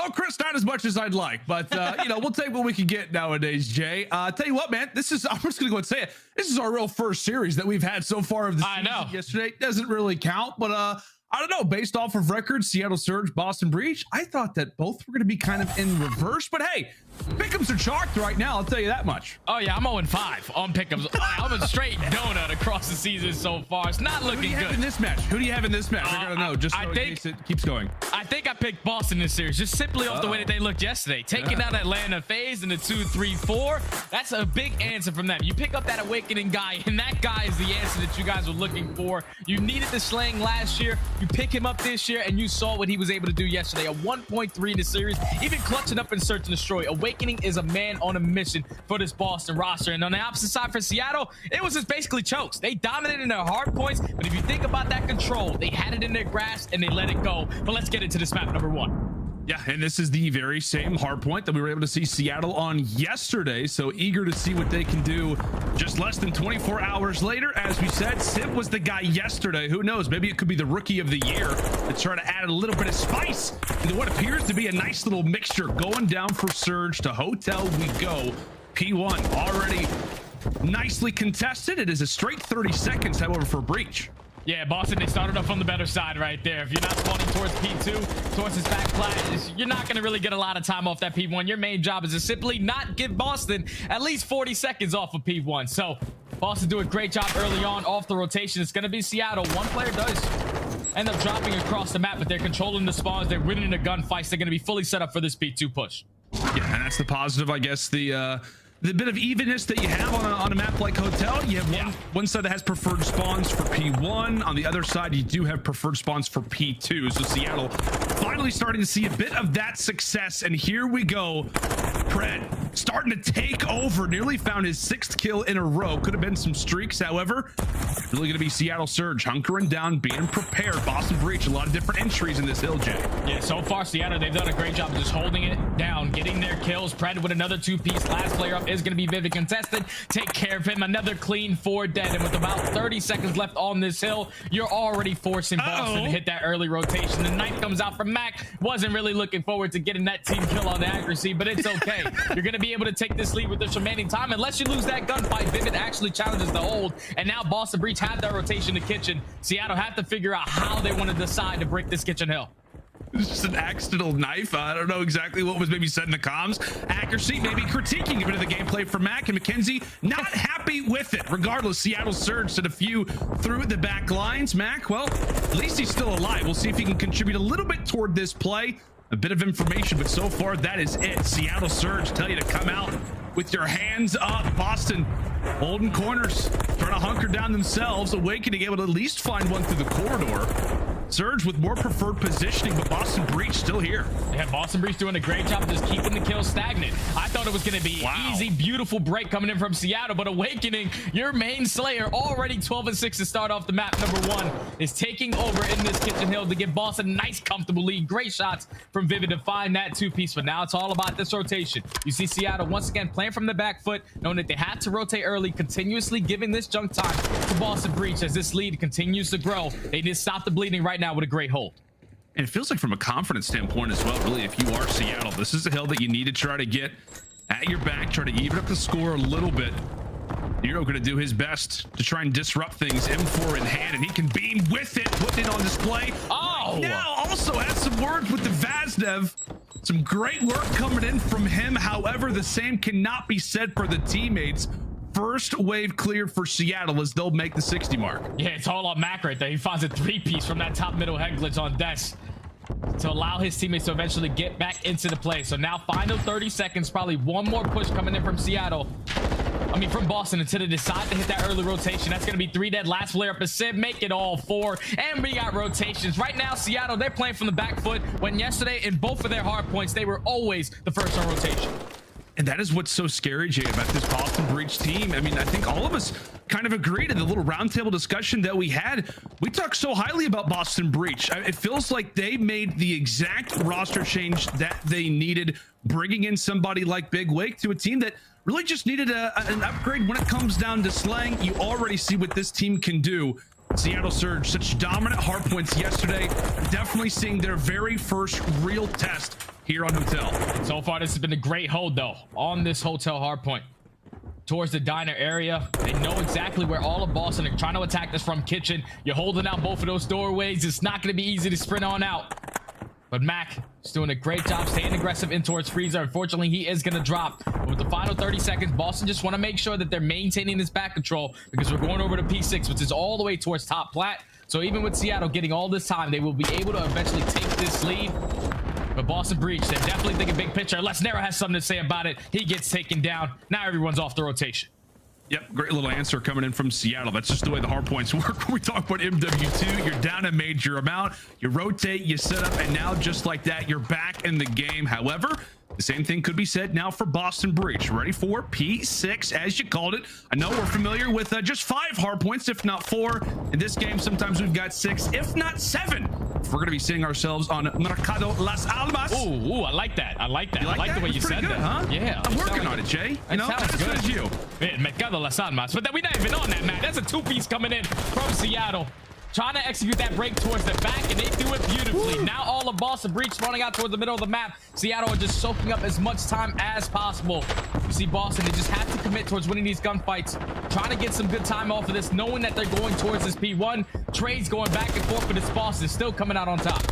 Oh, Chris, not as much as I'd like, but you know, we'll take what we can get nowadays, Jay. Tell you what, man, I'm just gonna go and say it. This is our real first series that we've had so far of the season. I know. Yesterday doesn't really count, but I don't know, based off of records, Seattle Surge, Boston Breach, I thought that both were going to be kind of in reverse, but hey, pick'ems are chalked right now, I'll tell you that much. Oh yeah, I'm 0-5 on pick'ems. I'm a straight donut across the season so far. It's not looking good. Who do you have in this match? Who do you have in this match? I gotta know, just so I think it keeps going. I think I picked Boston in this series, just simply off the way that they looked yesterday. Taking out Atlanta FaZe in the 2-3-4. That's a big answer from them. You pick up that Awakening guy, and that guy is the answer that you guys were looking for. You needed the slang last year. You pick him up this year, and you saw what he was able to do yesterday. A 1.3 in the series, even clutching up in Search and Destroy. Awakening is a man on a mission for this Boston roster. And on the opposite side for Seattle, it was just basically chokes. They dominated in their hard points, but if you think about that control, they had it in their grasp and they let it go. But let's get into this map number 1. Yeah, and this is the very same hard point that we were able to see Seattle on yesterday. So eager to see what they can do just less than 24 hours later. As we said, Simp was the guy yesterday. Who knows? Maybe it could be the rookie of the year to try to add a little bit of spice into what appears to be a nice little mixture. Going down for Surge to Hotel we go. P1 already nicely contested. It is a straight 30 seconds, however, for Breach. Yeah, Boston, they started off on the better side right there. If you're not spawning towards P2, towards his back flat, you're not going to really get a lot of time off that P1. Your main job is to simply not give Boston at least 40 seconds off of P1. So Boston do a great job early on off the rotation. It's going to be Seattle. One player does end up dropping across the map, but they're controlling the spawns. They're winning the gunfights. They're going to be fully set up for this P2 push. Yeah, and that's the positive, I guess. The bit of evenness that you have on a map like Hotel. You have one side that has preferred spawns for P1. On the other side, you do have preferred spawns for P2. So Seattle finally starting to see a bit of that success. And here we go. Pred starting to take over. Nearly found his 6th kill in a row. Could have been some streaks, however. Really going to be Seattle Surge hunkering down, being prepared. Boston Breach, a lot of different entries in this hill, Jay. Yeah, so far Seattle, they've done a great job of just holding it down, getting their kills. Pred with another 2-piece. Last player up is going to be Vivid contested. Take care of him. Another clean 4 dead. And with about 30 seconds left on this hill, you're already forcing Boston to hit that early rotation. The knife comes out from Mack. Wasn't really looking forward to getting that team kill on the accuracy, but it's okay. You're going to be able to take this lead with this remaining time. Unless you lose that gunfight, Vivid actually challenges the hold. And now Boston Breach have that rotation to kitchen. Seattle have to figure out how they want to decide to break this kitchen hill. It's just an accidental knife. I don't know exactly what was maybe said in the comms. Accuracy, maybe critiquing a bit of the gameplay for Mack, and McKenzie not happy with it. Regardless, Seattle Surge did a few through the back lines. Mack, well, at least he's still alive. We'll see if he can contribute a little bit toward this play. A bit of information, but so far that is it. Seattle Surge tell you to come out with your hands up. Boston holding corners, trying to hunker down themselves. Awakening able to at least find one through the corridor. Surge with more preferred positioning, but Boston Breach still here. Yeah, Boston Breach doing a great job of just keeping the kills stagnant. I thought it was going to be easy, beautiful break coming in from Seattle, but Awakening, your main slayer, already 12-6 to start off the map. Number 1 is taking over in this kitchen hill to give Boston a nice, comfortable lead. Great shots from Vivid to find that 2-piece, but now it's all about this rotation. You see Seattle once again playing from the back foot, knowing that they had to rotate early, continuously giving this junk time to Boston Breach as this lead continues to grow. They just stop the bleeding right now with a great hold. And it feels like from a confidence standpoint as well, really, if you are Seattle, this is a hill that you need to try to get at your back, try to even up the score a little bit. Nero going to do his best to try and disrupt things. M4 in hand, and he can beam with it, putting it on display. Oh! Now also has some words with the Vaznev. Some great work coming in from him. However, the same cannot be said for the teammates. First wave cleared for Seattle as they'll make the 60 mark. Yeah, it's all on Mack right there. He finds a 3-piece from that top middle head glitch on Des to allow his teammates to eventually get back into the play. So now final 30 seconds, probably one more push coming in from Seattle. From Boston until they decide to hit that early rotation. That's going to be 3 dead. Last player up is Simp. Make it all 4. And we got rotations. Right now, Seattle, they're playing from the back foot. When yesterday, in both of their hard points, they were always the first on rotation. And that is what's so scary, Jay, about this Boston Breach team. I mean, I think all of us kind of agreed in the little roundtable discussion that we had. We talked so highly about Boston Breach. It feels like they made the exact roster change that they needed, bringing in somebody like Big Wake to a team that really just needed an upgrade when it comes down to slang. You already see what this team can do. Seattle Surge, such dominant hardpoints yesterday. Definitely seeing their very first real test here on Hotel. So far, this has been a great hold, though, on this Hotel hardpoint. Towards the diner area. They know exactly where all of Boston are trying to attack this from kitchen. You're holding out both of those doorways. It's not going to be easy to sprint on out. But Mack is doing a great job staying aggressive in towards Freezer. Unfortunately, he is going to drop. But with the final 30 seconds, Boston just want to make sure that they're maintaining this back control because we're going over to P6, which is all the way towards top plat. So even with Seattle getting all this time, they will be able to eventually take this lead. But Boston breach, they're definitely thinking big picture. Unless Nero has something to say about it, he gets taken down. Now everyone's off the rotation. Yep, great little answer coming in from Seattle. That's just the way the hard points work. When we talk about MW2, you're down a major amount, you rotate, you set up, and now just like that, you're back in the game. However, the same thing could be said now for Boston Breach. Ready for P6, as you called it. I know we're familiar with just 5 hard points, if not 4. In this game, sometimes we've got 6, if not 7. We're going to be seeing ourselves on Mercado Las Almas. Ooh, I like that. I like that. You like I like that? the way you It's said pretty that. good, huh? Yeah. I'm working on it, Jay. You know, sounds not as good as you. Man, Mercado Las Almas. But we're not even on that, Matt. That's a 2-piece coming in from Seattle. Trying to execute that break towards the back, and they do it beautifully. Woo. Now all of Boston Breach spawning out towards the middle of the map. Seattle are just soaking up as much time as possible. You see Boston, they just have to commit towards winning these gunfights. Trying to get some good time off of this, knowing that they're going towards this P1. Trades going back and forth, but it's Boston still coming out on top.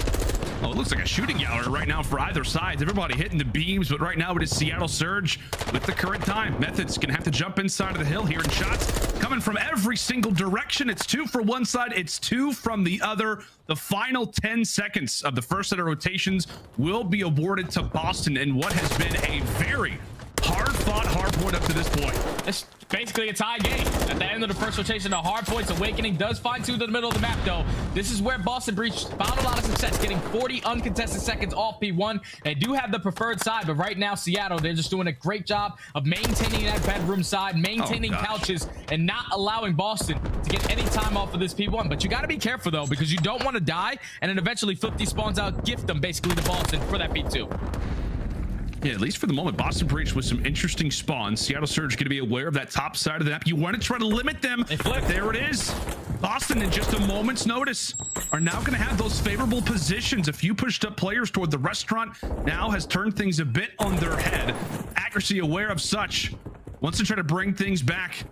Oh, it looks like a shooting gallery right now for either side. Everybody hitting the beams, but right now it is Seattle Surge with the current time. Methodz gonna have to jump inside of the hill here, and shots coming from every single direction. It's 2 for one side, it's 2 from the other. The final 10 seconds of the first set of rotations will be awarded to Boston in what has been a very hard-fought hard point up to this point. It's basically a tie game. At the end of the first rotation, the hard points, Owakening does find 2 to the middle of the map, though. This is where Boston Breach found a lot of success, getting 40 uncontested seconds off P1. They do have the preferred side, but right now, Seattle, they're just doing a great job of maintaining that bedroom side, maintaining couches, and not allowing Boston to get any time off of this P1. But you got to be careful, though, because you don't want to die, and then eventually flip these spawns out, gift them basically to Boston for that P2. Yeah, at least for the moment, Boston Breach with some interesting spawns. Seattle Surge going to be aware of that top side of the map. You want to try to limit them. There it is. Boston, in just a moment's notice, are now going to have those favorable positions. A few pushed up players toward the restaurant now has turned things a bit on their head. Accuracy aware of such. Wants to try to bring things back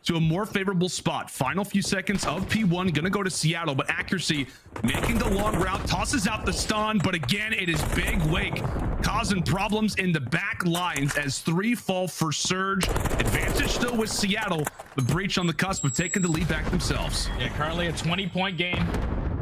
to a more favorable spot. Final few seconds of P1 gonna go to Seattle, but Accuracy making the long route, tosses out the stun, but again it is Big Wake causing problems in the back lines as 3 fall for Surge. Advantage still with Seattle, but Breach on the cusp of taking the lead back themselves. Yeah, currently a 20-point game.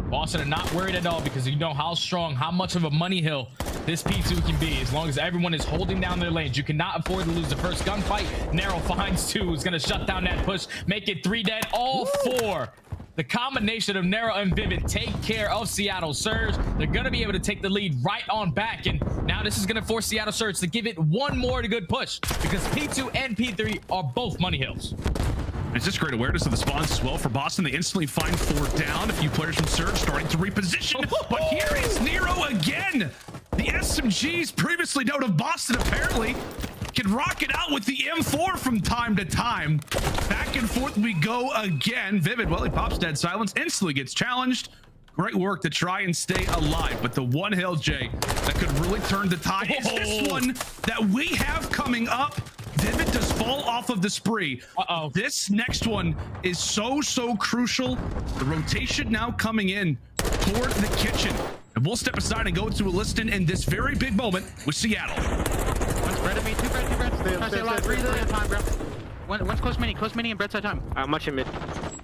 Boston are not worried at all because you know how strong, how much of a money hill this P2 can be as long as everyone is holding down their lanes. You cannot afford to lose the first gunfight. Nero finds 2, is going to shut down that push, make it 3 dead, all 4. The combination of Nero and Vivid take care of Seattle Surge. They're going to be able to take the lead right on back, and now this is going to force Seattle Surge to give it one more good push because P2 and P3 are both money hills. It's just great awareness of the spawns as well for Boston. They instantly find 4 down. A few players from Surge starting to reposition. But here is Nero again. The SMGs previously known of Boston apparently can rock it out with the M4 from time to time. Back and forth we go again. Vivid, well, he pops dead silence, instantly gets challenged. Great work to try and stay alive. But the one hill, Jay, that could really turn the tide is this one that we have coming up. Vivid does fall off of the spree. This next one is so crucial. The rotation now coming in toward the kitchen. And we'll step aside and go to a listing in this very big moment with Seattle. One's bread at me, 2 bread. Stay alive, 3 time, bro. One's close mini and bread side time. I'm watching mid.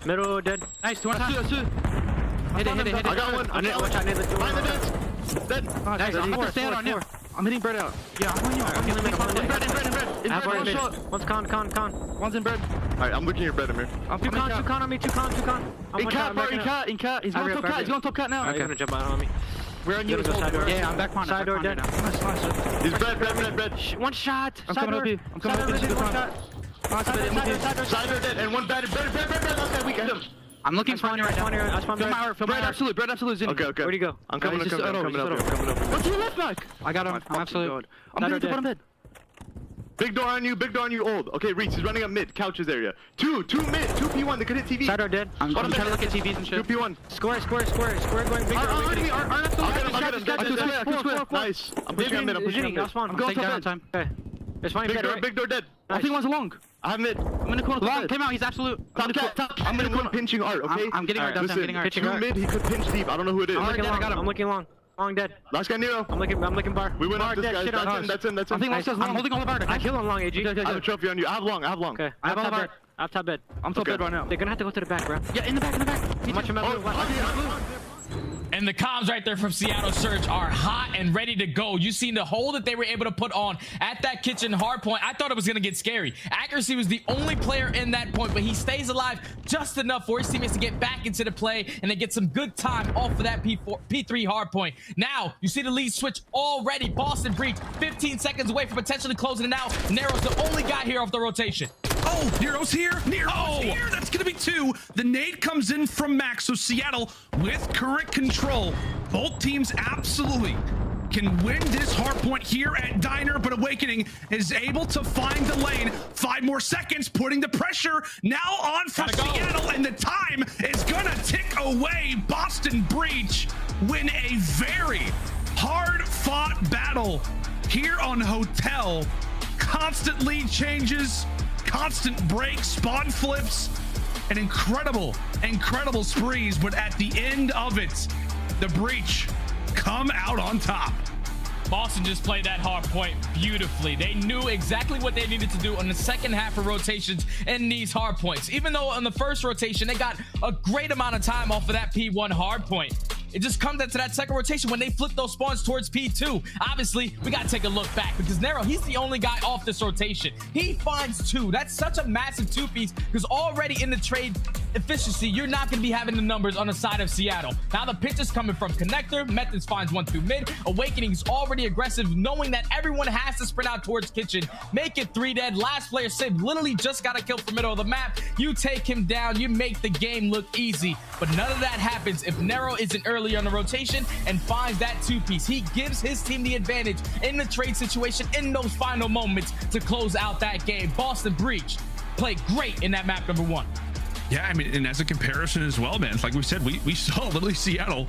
Middle dead. Nice, 2 on time. Hit it. I got one. I need watch out near the door. Behind the dead. Dead. Nice, I'm gonna stay out on you. I'm hitting bread out. Yeah, I'm on you. I'm in bread. One's con. One's in bread. Alright, I'm looking at your bread, Amir. I'm 2 con on me. 2 con. In cat. He's going top cat now. He's gonna jump out on me. We're on you. Yeah, I'm back on. Side door dead. He's bread. One shot. I'm coming up here. I'm coming up here. Side door dead, and one bread. Okay, we got him. I'm looking for you right now. Feel my heart. Bread absolute. Okay. Where'd he go? I'm coming up. Coming up. What's your left back? I got him. I'm absolute. I'm going to put him in. Big door on you, old. Okay, Reach, he's running up mid, couches area. Two mid, 2P1, they could hit TV. Shadow dead. I'm trying to look at TVs and shit. 2P1. Square going big. I'll get him. Nice. I'm pushing him mid, I'm pushing him mid. I'm going down time. Okay. It's fine. Big door dead. I think one's long. I have mid. I'm in the corner. Long came out. He's absolute. I'm in the corner pinching art, okay? I'm getting art. I'm getting art. Two mid, he could pinch deep. I don't know who it is. I'm looking long. I'm looking long. Long dead. Last guy Nero. I'm looking bar. We went bar off this dead. guy. Shit, That's him. I think long says long. I'm holding all the bar. I kill him long, AG. I have a trophy on you. I have long. Okay. I have all the bar. I have top bed. I'm top bed right now. They're gonna have to go to the back, bro. Yeah, in the back. Much of And the comms right there from Seattle Surge are hot and ready to go. You seen the hole that they were able to put on at that kitchen hard point. I thought it was going to get scary. Accuracy was the only player in that point, but he stays alive just enough for his teammates to get back into the play and they get some good time off of that P3 hard point. Now, you see the lead switch already. Boston Breach, 15 seconds away from potentially closing it out. Nero's the only guy here off the rotation. Oh, Nero's here. Nero's here. That's going to be two. The nade comes in from Mack. So Seattle with current control. Both teams absolutely can win this hard point here at Diner, but Owakening is able to find the lane. 5 more seconds, putting the pressure now on for Seattle, and the time is going to tick away. Boston Breach win a very hard-fought battle here on Hotel. Constant lead changes, constant breaks, spawn flips, and incredible sprees, but at the end of it, the Breach come out on top. Boston just played that hard point beautifully. They knew exactly what they needed to do on the second half of rotations in these hard points. Even though on the first rotation, they got a great amount of time off of that P1 hard point. It just comes into that second rotation when they flip those spawns towards P2. Obviously, we got to take a look back because Nero, he's the only guy off this rotation. He finds 2. That's such a massive 2-piece because already in the trade efficiency, you're not going to be having the numbers on the side of Seattle. Now the pitch is coming from Connector. Methodz finds 1 through mid. Awakening's already aggressive, knowing that everyone has to sprint out towards kitchen. Make it 3 dead. Last player, Simp, literally just got a kill from middle of the map. You take him down. You make the game look easy. But none of that happens if Nero isn't early on the rotation and finds that 2-piece. He gives his team the advantage in the trade situation in those final moments to close out that game. Boston Breach played great in that map number 1. Yeah, I mean, and as a comparison as well, man, like we said, we saw literally Seattle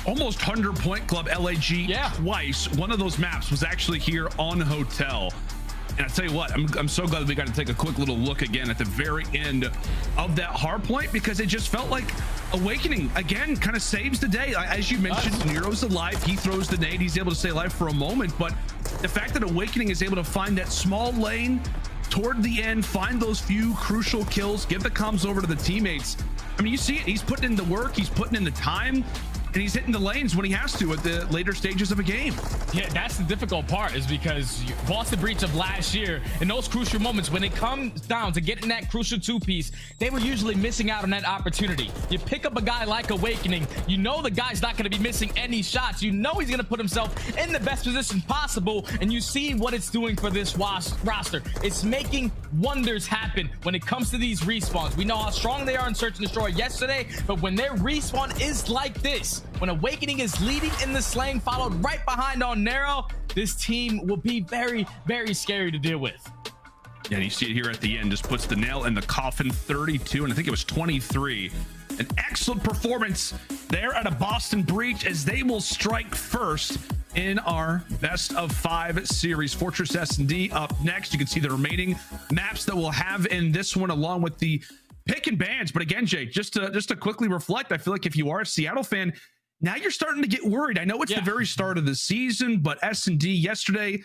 almost 100-point club LAG twice. One of those maps was actually here on Hotel. And I tell you what, I'm so glad that we got to take a quick little look again at the very end of that hard point, because it just felt like Owakening again kind of saves the day. As you mentioned, Nero's alive. He throws the nade. He's able to stay alive for a moment. But the fact that Owakening is able to find that small lane toward the end, find those few crucial kills, get the comms over to the teammates. I mean, you see it. He's putting in the work. He's putting in the time. And he's hitting the lanes when he has to at the later stages of a game. Yeah, that's the difficult part, is because Boston Breach of last year, in those crucial moments, when it comes down to getting that crucial 2-piece, they were usually missing out on that opportunity. You pick up a guy like Owakening, you know the guy's not going to be missing any shots. You know he's going to put himself in the best position possible, and you see what it's doing for this roster. It's making wonders happen when it comes to these respawns. We know how strong they are in Search and Destroy yesterday, but when their respawn is like this, when Owakening is leading in the slaying, followed right behind on Nero, this team will be very, very scary to deal with. Yeah, and you see it here at the end, just puts the nail in the coffin. 32, and I think it was 23. An excellent performance there at a Boston Breach, as they will strike first in our best of 5 series. Fortress S&D up next. You can see the remaining maps that we'll have in this one, along with the pick and bans. But again, Jake, just to quickly reflect, I feel like if you are a Seattle fan, now you're starting to get worried. I know it's the very start of the season, but S&D yesterday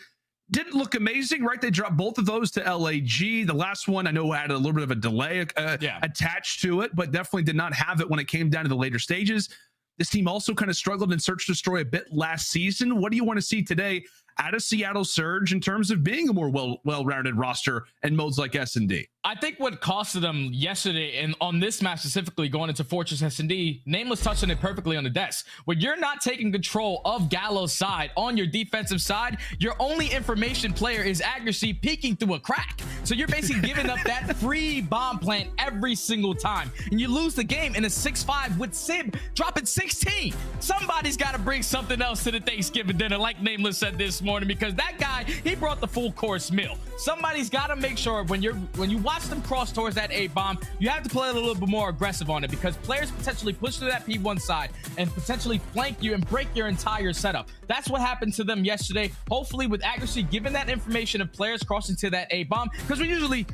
didn't look amazing, right? They dropped both of those to LAG. The last one I know had a little bit of a delay attached to it, but definitely did not have it when it came down to the later stages. This team also kind of struggled in Search Destroy a bit last season. What do you want to see today out of Seattle Surge in terms of being a more well-rounded roster and modes like S&D? I think what costed them yesterday, and on this map specifically, going into Fortress S&D, Nameless touched on it perfectly on the desk. When you're not taking control of Gallo's side on your defensive side, your only information player is accuracy peeking through a crack. So you're basically giving up that free bomb plant every single time. And you lose the game in a 6-5 with Simp dropping 16. Somebody's got to bring something else to the Thanksgiving dinner, like Nameless said this morning, because that guy, he brought the full course meal. Somebody's got to make sure when you watch them cross towards that A bomb, you have to play a little bit more aggressive on it, because players potentially push to that P1 side and potentially flank you and break your entire setup. That's what happened to them yesterday. Hopefully with accuracy, given that information of players crossing to that A bomb, because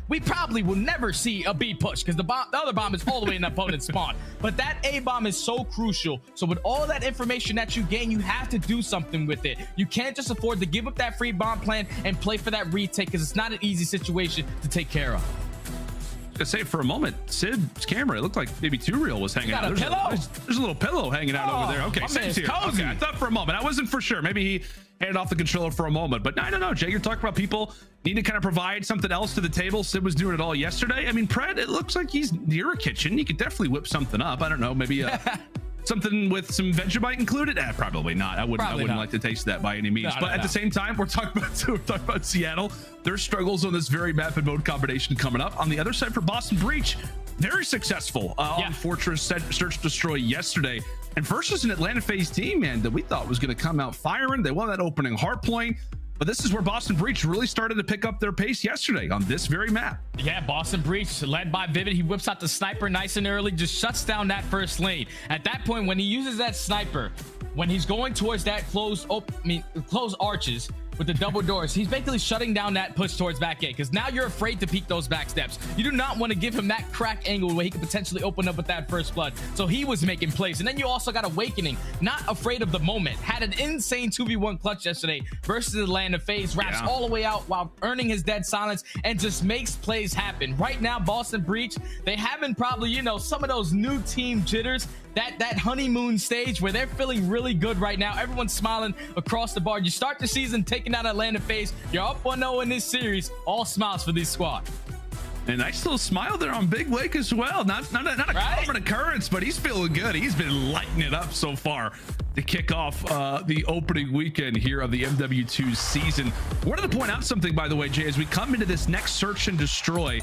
we probably will never see a B push, because the other bomb is all the way in the opponent's spawn. But that A bomb is so crucial. So with all that information that you gain, you have to do something with it. You can't just afford to give up that free bomb plan and play for that retake, because it's not an easy situation to take care of. To say for a moment, Sid's camera, it looked like maybe 2Real was hanging out. There's a little pillow hanging out over there. Okay, Sid's here. Okay, I thought for a moment, I wasn't for sure. Maybe he handed off the controller for a moment, but no, Jay, you're talking about people need to kind of provide something else to the table. Sid was doing it all yesterday. I mean, Pred, it looks like he's near a kitchen. He could definitely whip something up. I don't know, maybe something with some Vegemite included? Probably not. I wouldn't like to taste that by any means. But at the same time, we're talking about Seattle. Their struggles on this very map and mode combination coming up. On the other side for Boston Breach, very successful on Fortress Search Destroy yesterday. And versus an Atlanta FaZe team, man, that we thought was going to come out firing. They won that opening hard point. But this is where Boston Breach really started to pick up their pace yesterday on this very map. Yeah, Boston Breach led by Vivid. He whips out the sniper nice and early, just shuts down that first lane. At that point, when he uses that sniper, when he's going towards that closed arches with the double doors, he's basically shutting down that push towards back A, because now you're afraid to peek those back steps. You do not want to give him that crack angle where he could potentially open up with that first blood. So he was making plays. And then you also got Owakening, not afraid of the moment. Had an insane 2v1 clutch yesterday versus Atlanta FaZe. Wraps all the way out while earning his dead silence and just makes plays happen. Right now, Boston Breach, they having probably, you know, some of those new team jitters, that honeymoon stage where they're feeling really good right now. Everyone's smiling across the board. You start the season taking out Atlanta FaZe. You're up 1-0 in this series. All smiles for this squad. And nice little smile there on Big Wake as well. Not a common occurrence, but he's feeling good. He's been lighting it up so far to kick off the opening weekend here of the MW2 season. Wanted to point out something, by the way, Jay, as we come into this next search and destroy.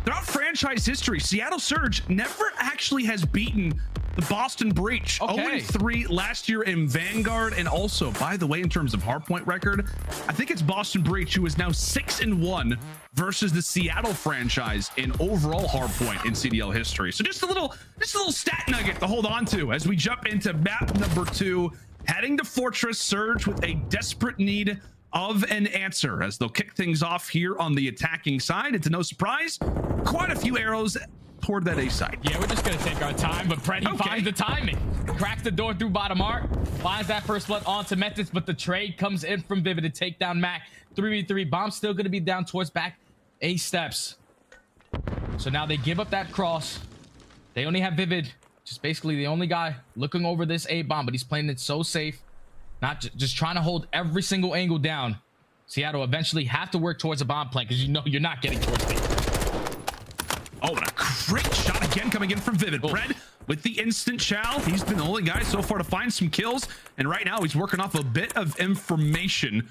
Throughout franchise history, Seattle Surge never actually has beaten the Boston Breach. 0-3 last year in Vanguard. And also, by the way, in terms of hardpoint record, I think it's Boston Breach who is now 6-1 versus the Seattle franchise in overall hardpoint in CDL history. So just a little stat nugget to hold on to as we jump into map number 2, heading to Fortress Surge with a desperate need of an answer, as they'll kick things off here on the attacking side. It's no surprise, quite a few arrows toward that A side. Yeah, we're just gonna take our time, but Pred, he finds the timing. Cracks the door through bottom arc, finds that first blood onto Methodz, but the trade comes in from Vivid to take down Mack. 3v3, Bomb's still gonna be down towards back A steps. So now they give up that cross. They only have Vivid, just basically the only guy looking over this A bomb, but he's playing it so safe. Not just trying to hold every single angle down. Seattle eventually have to work towards a bomb plan, because you know you're not getting towards me. Oh, and a great shot again coming in from Vivid. Pred with the instant chow. He's been the only guy so far to find some kills, and right now he's working off a bit of information.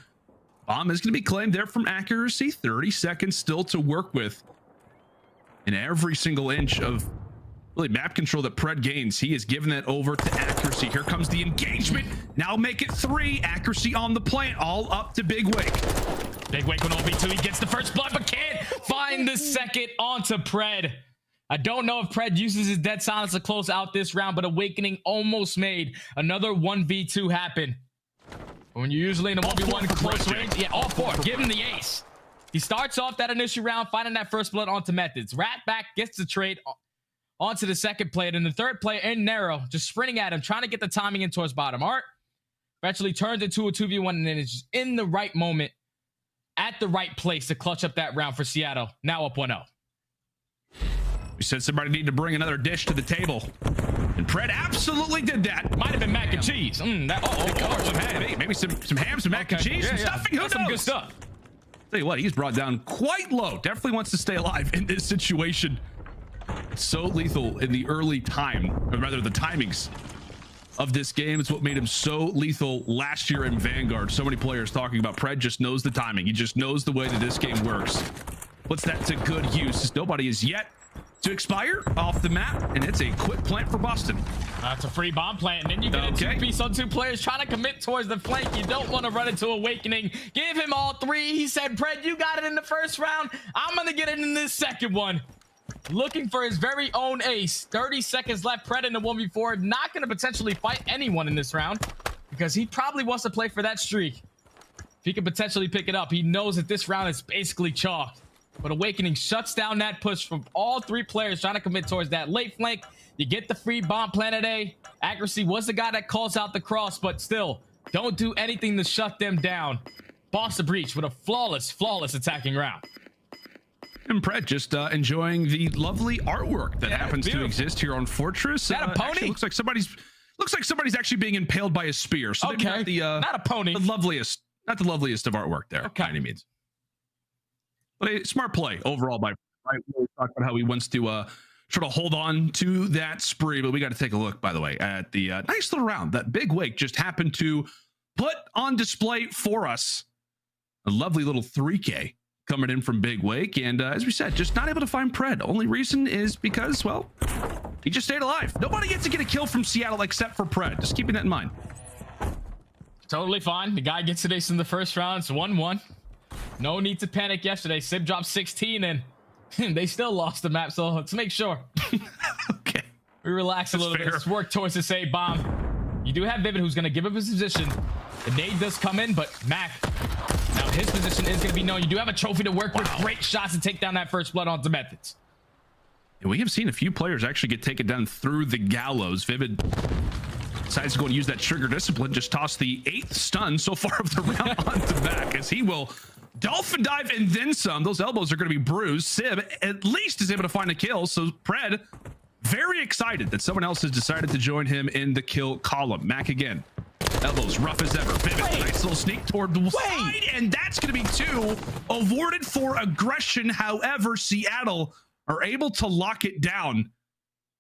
Bomb is going to be claimed there from accuracy. 30 seconds still to work with. And every single inch of really map control that Pred gains, he is giving that over to accuracy. Here comes the engagement. Now make it 3. Accuracy on the plant, all up to Big Wake. Big Wake on OB2. He gets the first blood, but can't find the second onto Pred. I don't know if Pred uses his dead silence to close out this round, but Owakening almost made another 1v2 happen. When you're usually in a 1v1 close range, all 4, give him the ace. He starts off that initial round, finding that first blood onto Methodz. Rat back, gets the trade onto the second player, and the third player in Nero, just sprinting at him, trying to get the timing in towards bottom arc. Eventually turns into a 2v1, and then it's just in the right moment, at the right place to clutch up that round for Seattle. Now up 1-0. We said somebody needed to bring another dish to the table, and Pred absolutely did that. Might have been mac and cheese. Maybe some ham, some mac and cheese, some stuffing. Who knows? Some good stuff. Tell you what, he's brought down quite low. Definitely wants to stay alive in this situation. So lethal in the early time, or rather the timings of this game. It's what made him so lethal last year in Vanguard. So many players talking about Pred just knows the timing. He just knows the way that this game works. puts that to good use as nobody is yet to expire off the map, and it's a quick plant for Boston. That's a free bomb plant, and then you get a two-piece on two players trying to commit towards the flank. You don't want to run into Awakening. Give him all three. He said, Pred, you got it in the first round. I'm going to get it in this second one. Looking for his very own ace. 30 seconds left. Pred in the 1v4. Not going to potentially fight anyone in this round because he probably wants to play for that streak. If he can potentially pick it up, he knows that this round is basically chalked. But Awakening shuts down that push from all three players trying to commit towards that late flank. You get the free bomb planet A. aBeZy was the guy that calls out the cross, but still, don't do anything to shut them down. Boss the breach with a flawless attacking round. And Pred just enjoying the lovely artwork that happens to exist here on Fortress. Is that a pony? Looks like somebody's actually being impaled by a spear. So maybe not a pony. Not the loveliest of artwork there by any means. But a smart play overall by Pred. We talked about how he wants to sort of hold on to that spree, but we got to take a look, by the way, at the nice little round that Big Wake just happened to put on display for us. A lovely little 3K coming in from Big Wake, and as we said, just not able to find Pred. Only reason is because, well, he just stayed alive. Nobody gets to get a kill from Seattle except for Pred. Just keeping that in mind. Totally fine. The guy gets an ace in the first round. It's 1-1. No need to panic yesterday. Simp dropped 16 and they still lost the map, so let's make sure. Okay. We relax a little bit. Let's work towards this A bomb. You do have Vivid who's going to give up his position. The nade does come in, but Mack, now his position is going to be known. You do have a trophy to work with. Great shots to take down that first blood onto Methodz. And we have seen a few players actually get taken down through the gallows. Vivid decides to go and use that trigger discipline. Just toss the 8th stun so far of the round onto Mack as he will dolphin dive and then some. Those elbows are going to be bruised. Sib at least is able to find a kill. So Pred very excited that someone else has decided to join him in the kill column. Mack again. Elbows rough as ever. Vivid, nice little sneak toward the side, and that's going to be 2 awarded for aggression. However, Seattle are able to lock it down.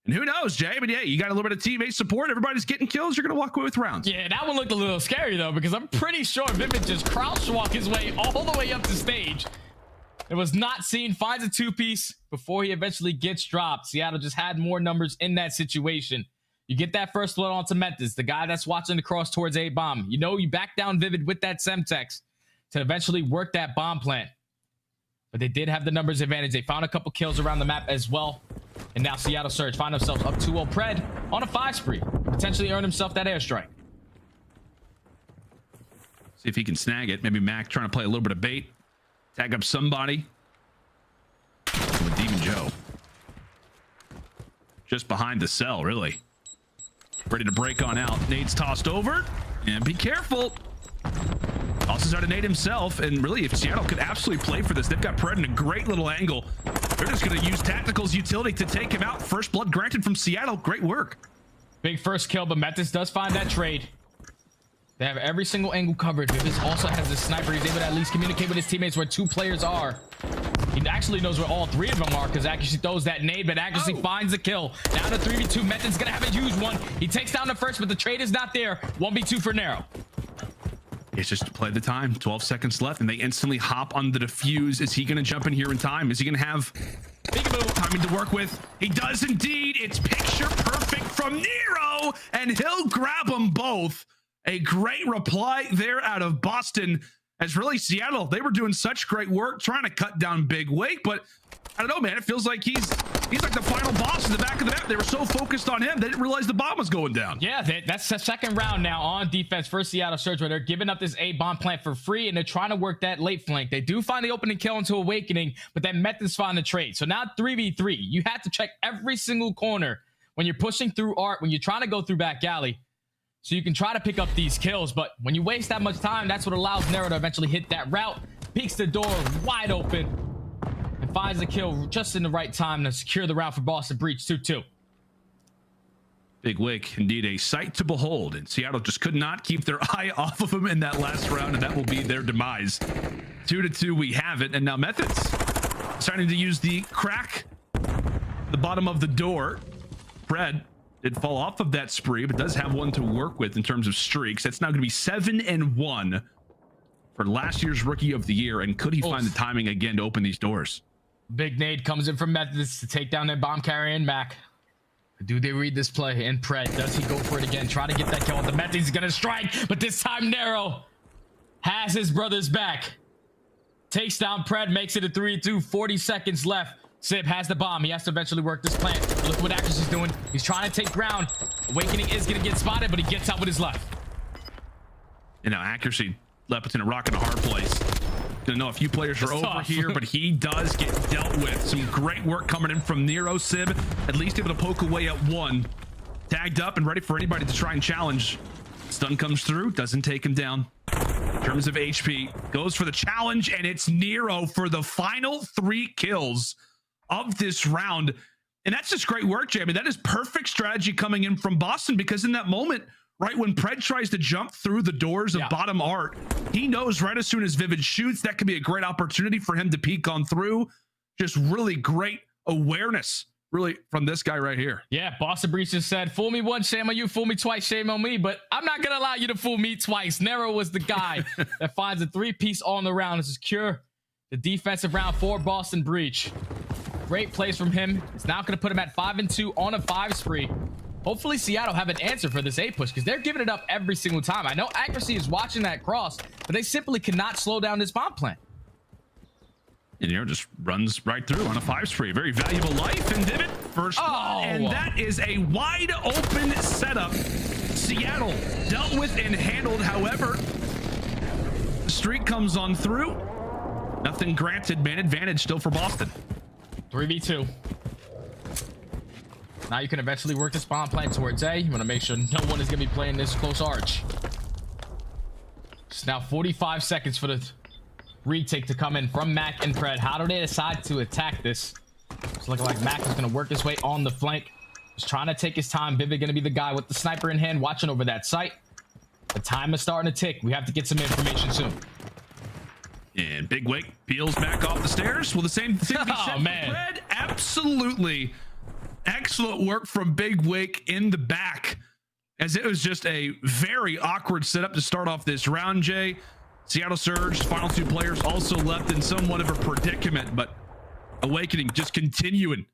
And who knows, Jay? But yeah, you got a little bit of teammate support. Everybody's getting kills. You're going to walk away with rounds. Yeah, that one looked a little scary, though, because I'm pretty sure Vivid just crouch walk his way all the way up the stage. It was not seen. Finds a 2-piece before he eventually gets dropped. Seattle just had more numbers in that situation. You get that first blood onto Methodz, the guy that's watching the cross towards A bomb. You know, you back down Vivid with that Semtex to eventually work that bomb plant. But they did have the numbers advantage. They found a couple kills around the map as well. And now Seattle Surge find themselves up 2-0. Pred on a 5 spree. Potentially earn himself that airstrike. See if he can snag it. Maybe Mack trying to play a little bit of bait. Tag up somebody. With Demon Joe. Just behind the cell, really. Ready to break on out. Nade's tossed over. And be careful. Tosses out a nade himself. And really, if Seattle could absolutely play for this, they've got Pred in a great little angle. They're just going to use Tactical's utility to take him out. First blood granted from Seattle. Great work. Big first kill, but Methodz does find that trade. They have every single angle covered. Vivid also has a sniper. He's able to at least communicate with his teammates where 2 players are. He actually knows where all 3 of them are because aBeZy throws that nade, but aBeZy finds the kill. Down to 3v2. Methodz going to have a huge one. He takes down the first, but the trade is not there. 1v2 for Nero. It's just to play the time. 12 seconds left, and they instantly hop on the defuse. Is he going to jump in here in time? Is he going to have timing to work with? He does indeed. It's picture perfect from Nero, and he'll grab them both. A great reply there out of Boston. As really Seattle, they were doing such great work trying to cut down Big Wake, but I don't know, man. It feels like he's like the final boss in the back of the map. They were so focused on him, they didn't realize the bomb was going down. Yeah, that's the second round now on defense for Seattle Surge, where they're giving up this A bomb plant for free, and they're trying to work that late flank. They do find the opening kill into Awakening, but then Methodz find the trade. So now 3v3. You have to check every single corner when you're pushing through art, when you're trying to go through back alley, so you can try to pick up these kills. But when you waste that much time, that's what allows Nero to eventually hit that route, peeks the door wide open, and finds the kill just in the right time to secure the round for Boston Breach 2-2. Big Wake, indeed a sight to behold, and Seattle just could not keep their eye off of him in that last round, and that will be their demise. 2-2, we have it, and now Methodz starting to use the crack, the bottom of the door. Pred did fall off of that spree, but does have one to work with in terms of streaks. That's now going to be 7-1 for last year's Rookie of the Year. And could he find the timing again to open these doors? Big nade comes in from Methodz to take down their bomb carrier and Mack. Do they read this play? And Pred, does he go for it again? Try to get that kill. The Methodz is gonna strike, but this time Nero has his brothers back. Takes down Pred, makes it a 3-2, 40 seconds left. Simp has the bomb. He has to eventually work this plant. Look what Actress is doing. He's trying to take ground. Owakening is gonna get spotted, but he gets out with his left. You know, accuracy left in a rock and a hard place. Gonna know a few players are over here, but he does get dealt with. Some great work coming in from Nero. Sib at least able to poke away at one. Tagged up and ready for anybody to try and challenge. Stun comes through, doesn't take him down. In terms of HP, goes for the challenge, and it's Nero for the final 3 kills of this round. And that's just great work, Jamie. That is perfect strategy coming in from Boston, because in that moment, right when Pred tries to jump through the doors of bottom art, he knows right as soon as Vivid shoots, that could be a great opportunity for him to peek on through. Just really great awareness, really, from this guy right here. Yeah, Boston Breach just said, fool me once, shame on you. Fool me twice, shame on me. But I'm not going to allow you to fool me twice. Nero was the guy that finds a 3-piece on the round to secure the defensive round for Boston Breach. Great plays from him. It's now going to put him at 5-2 on a 5 spree. Hopefully Seattle have an answer for this A push, because they're giving it up every single time. I know Accuracy is watching that cross, but they simply cannot slow down this bomb plant. And Nero just runs right through on a 5 spree. Very valuable life. And Vivid first blood, and that is a wide open setup. Seattle dealt with and handled. However, the streak comes on through. Nothing granted. Man advantage still for Boston. 3v2. Now you can eventually work the spawn plant towards A. You want to make sure no one is going to be playing this close arch. It's now 45 seconds for the retake to come in from Mack and Pred. How do they decide to attack this? It's looking like Mack is going to work his way on the flank. He's trying to take his time. Vivid going to be the guy with the sniper in hand, watching over that site. The time is starting to tick. We have to get some information soon. And Big Wake peels back off the stairs. Will the same thing be said for Pred? Absolutely. Excellent work from Big Wake in the back, as it was just a very awkward setup to start off this round, Jay. Seattle Surge, final 2 players also left in somewhat of a predicament, but Owakening just continuing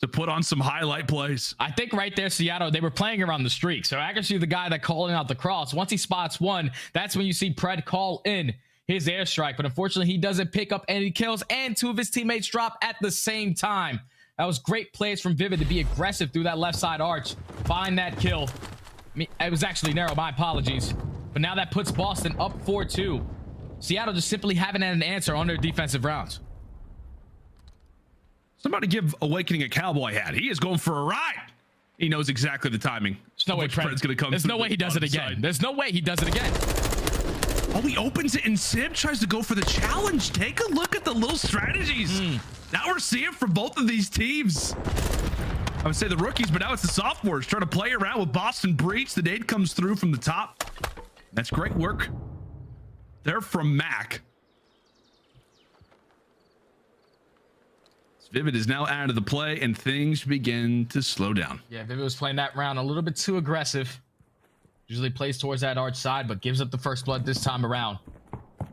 to put on some highlight plays. I think right there, Seattle, they were playing around the streak. So Accuracy, the guy that calling out the cross, once he spots one, that's when you see Pred call in his airstrike. But unfortunately, he doesn't pick up any kills, and 2 of his teammates drop at the same time. That was great plays from Vivid to be aggressive through that left side arch. Find that kill. It was actually Nero, my apologies. But now that puts Boston up 4-2. Seattle just simply haven't had an answer on their defensive rounds. Somebody give Owakening a cowboy hat. He is going for a ride. He knows exactly the timing. There's no way Pred's going to come. There's no way he does it again. There's no way he does it again. Oh, he opens it and Simp tries to go for the challenge. Take a look at the little strategies. Now we're seeing from both of these teams. I would say the rookies, but now it's the sophomores trying to play around with Boston Breach. The nade comes through from the top. That's great work. They're from Mack. Vivid is now out of the play, and things begin to slow down. Yeah, Vivid was playing that round a little bit too aggressive. Usually plays towards that arch side, but gives up the first blood this time around.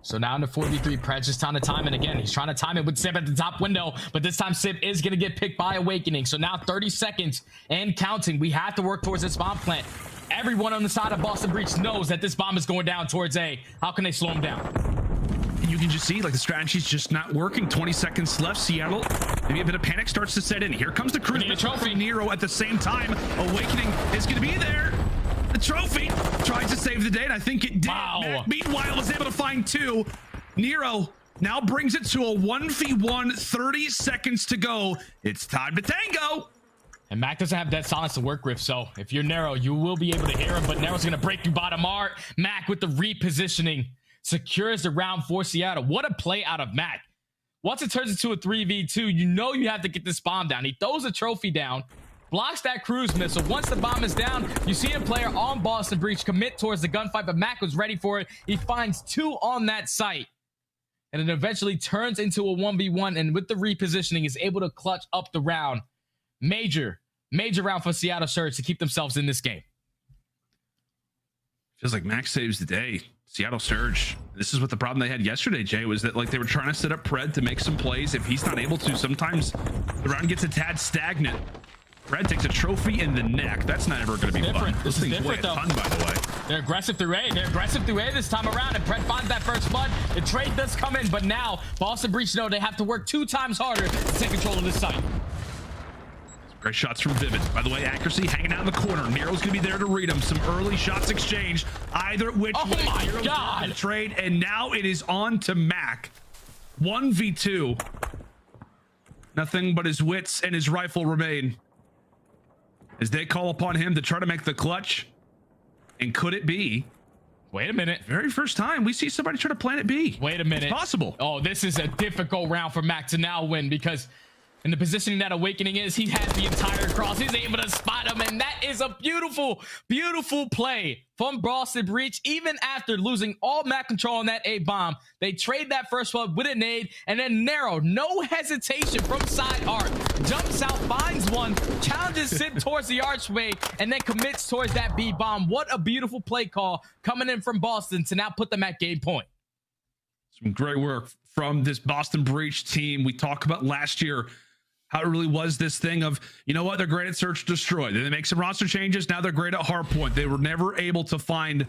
So now in the 4v3, Pred's just trying to time it again. He's trying to time it with Simp at the top window, but this time Simp is going to get picked by Owakening. So now 30 seconds and counting. We have to work towards this bomb plant. Everyone on the side of Boston Breach knows that this bomb is going down towards A. How can they slow him down? And you can just see, like, the strategy's just not working. 20 seconds left. Seattle, maybe a bit of panic starts to set in. Here comes the cruise trophy. Nero at the same time. Awakening is going to be there. The trophy tries to save the day, and I think it did. Wow. Mack, meanwhile, was able to find 2. Nero now brings it to a 1v1, 30 seconds to go. It's time to tango. And Mack doesn't have that silence to work with, so if you're Nero, you will be able to hear him, but Nero's going to break through bottom art. Mack with the repositioning secures the round for Seattle. What a play out of Mack. Once it turns into a 3v2, you know you have to get this bomb down. He throws a trophy down, blocks that cruise missile. Once the bomb is down, you see a player on Boston Breach commit towards the gunfight, but Mack was ready for it. He finds 2 on that site, and it eventually turns into a 1v1, and with the repositioning is able to clutch up the round. Major round for Seattle Surge to keep themselves in this game. Feels like Mack saves the day. Seattle Surge. This is what the problem they had yesterday, Jay, was that like they were trying to set up Pred to make some plays. If he's not able to, sometimes the round gets a tad stagnant. Pred takes a trophy in the neck. That's not ever going to be fun. This is different, weigh a ton, by the way. They're aggressive through A. They're aggressive through A this time around, and Pred finds that first blood. The trade does come in, but now Boston Breach know they have to work 2 times harder to take control of this site. Great shots from Vivid. By the way, accuracy hanging out in the corner. Nero's going to be there to read him. Some early shots exchanged. Either which way. Oh my Nero's God. the trade, and now it is on to Mack. 1v2. Nothing but his wits and his rifle remain as they call upon him to try to make the clutch. And could it be? Wait a minute. Very first time we see somebody try to plant B. Wait a minute. It's possible. Oh, this is a difficult round for Mack to now win, because in the positioning that Owakening is, he has the entire cross. He's able to spot him, and that is a beautiful, beautiful play from Boston Breach. Even after losing all map control on that A bomb, they trade that first one with a nade, and then Nero, no hesitation from side arc, jumps out, finds one, challenges Simp towards the archway, and then commits towards that B bomb. What a beautiful play call coming in from Boston to now put them at game point. Some great work from this Boston Breach team. We talked about last year how it really was this thing of, you know what, they're great at search destroy. Then they make some roster changes. Now they're great at hardpoint. They were never able to find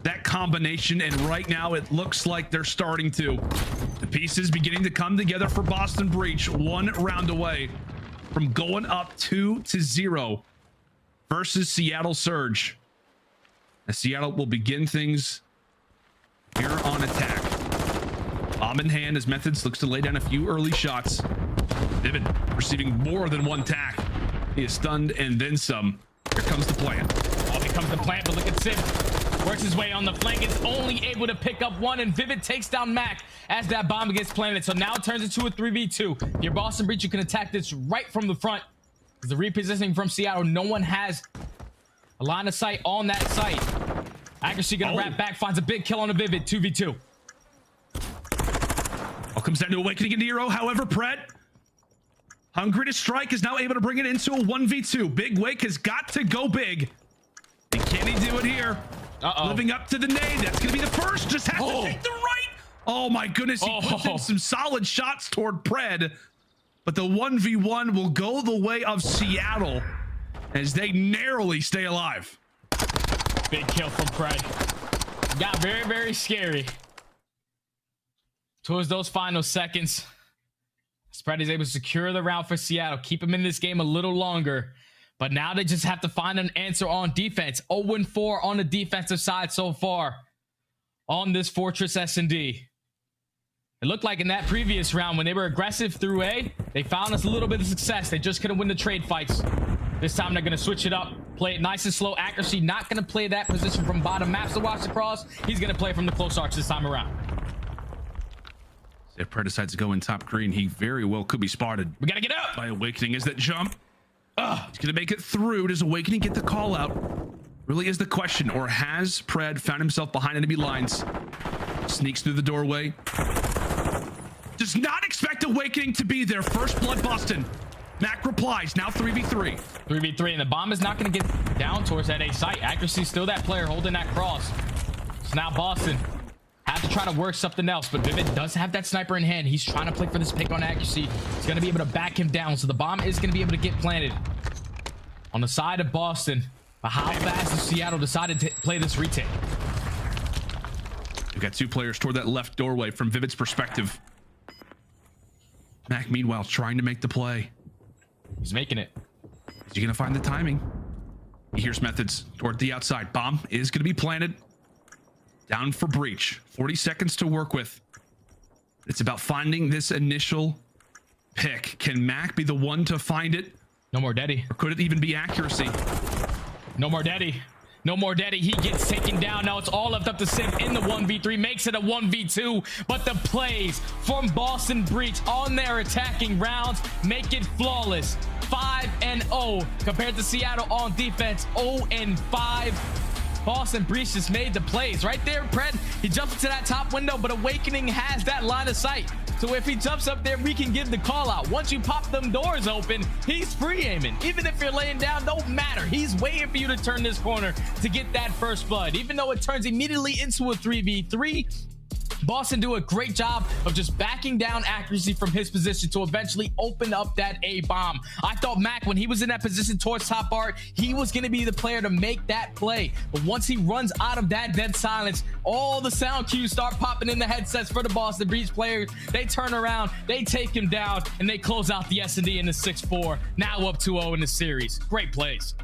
that combination, and right now it looks like they're starting to. The pieces beginning to come together for Boston Breach. 1 round away from going up 2-0 versus Seattle Surge. As Seattle will begin things here on attack. Bomb in hand as Methodz looks to lay down a few early shots. Vivid receiving more than 1 tack. He is stunned and then some. Here comes the plant. Oh, here comes the plant, but look at Simp. Works his way on the flank, is only able to pick up 1, and Vivid takes down Mack as that bomb gets planted. So now it turns into a 3v2. Your Boston Breach, you can attack this right from the front. The repositioning from Seattle, no one has a line of sight on that site. Accuracy gonna wrap back, finds a big kill on a Vivid, 2v2. All comes down to Awakening and Nero. However, Pred, hungry to strike, is now able to bring it into a 1v2. Big Wake has got to go big. And can he do it here? Living up to the nade. That's going to be the first. Just has to take the right. Oh my goodness. He puts in some solid shots toward Pred. But the 1v1 will go the way of Seattle as they narrowly stay alive. Big kill from Pred. Got very, very scary towards those final seconds. Pred is able to secure the round for Seattle, keep him in this game a little longer. But now they just have to find an answer on defense. 0-4 on the defensive side so far on this Fortress S&D. It looked like in that previous round when they were aggressive through A, they found us a little bit of success. They just couldn't win the trade fights. This time they're going to switch it up, play it nice and slow. Accuracy not going to play that position from bottom maps to watch across. He's going to play from the close arch this time around. If Pred decides to go in top green, he very well could be spotted. We got to get up by Awakening. Is that jump? He's going to make it through. Does Awakening get the call out? Really is the question. Or has Pred found himself behind enemy lines? Sneaks through the doorway. Does not expect Awakening to be there. First blood Boston. Mack replies. Now 3v3. 3v3, and the bomb is not going to get down towards that A site. Accuracy still that player holding that cross. So now Boston have to try to work something else, but Vivid does have that sniper in hand. He's trying to play for this pick on accuracy. He's going to be able to back him down, so the bomb is going to be able to get planted on the side of Boston. But how fast has Seattle decided to play this retake? We've got 2 players toward that left doorway from Vivid's perspective. Mack, meanwhile, trying to make the play. He's making it. Is he going to find the timing? He hears Methodz toward the outside. Bomb is going to be planted. Down for Breach. 40 seconds to work with. It's about finding this initial pick. Can Mack be the one to find it? No more Daddy. Or could it even be accuracy? No more Daddy. No more Daddy. He gets taken down. Now it's all left up to Simp in the 1v3. Makes it a 1v2. But the plays from Boston Breach on their attacking rounds make it flawless. 5-0 compared to Seattle on defense. 0-5. Boston Breach just made the plays right there. Pred, he jumps into that top window, but Awakening has that line of sight So if he jumps up there, we can give the call out. Once you pop them doors open, he's free aiming. Even if you're laying down, don't matter. He's waiting for you to turn this corner to get that first blood. Even though it turns immediately into a 3v3, Boston do a great job of just backing down accuracy from his position to eventually open up that A bomb. I thought Mack, when he was in that position towards top art, he was going to be the player to make that play. But once he runs out of that dead silence, all the sound cues start popping in the headsets for the Boston Breach players. They turn around, they take him down, and they close out the S&D in the 6-4. Now up 2-0 in the series. Great plays.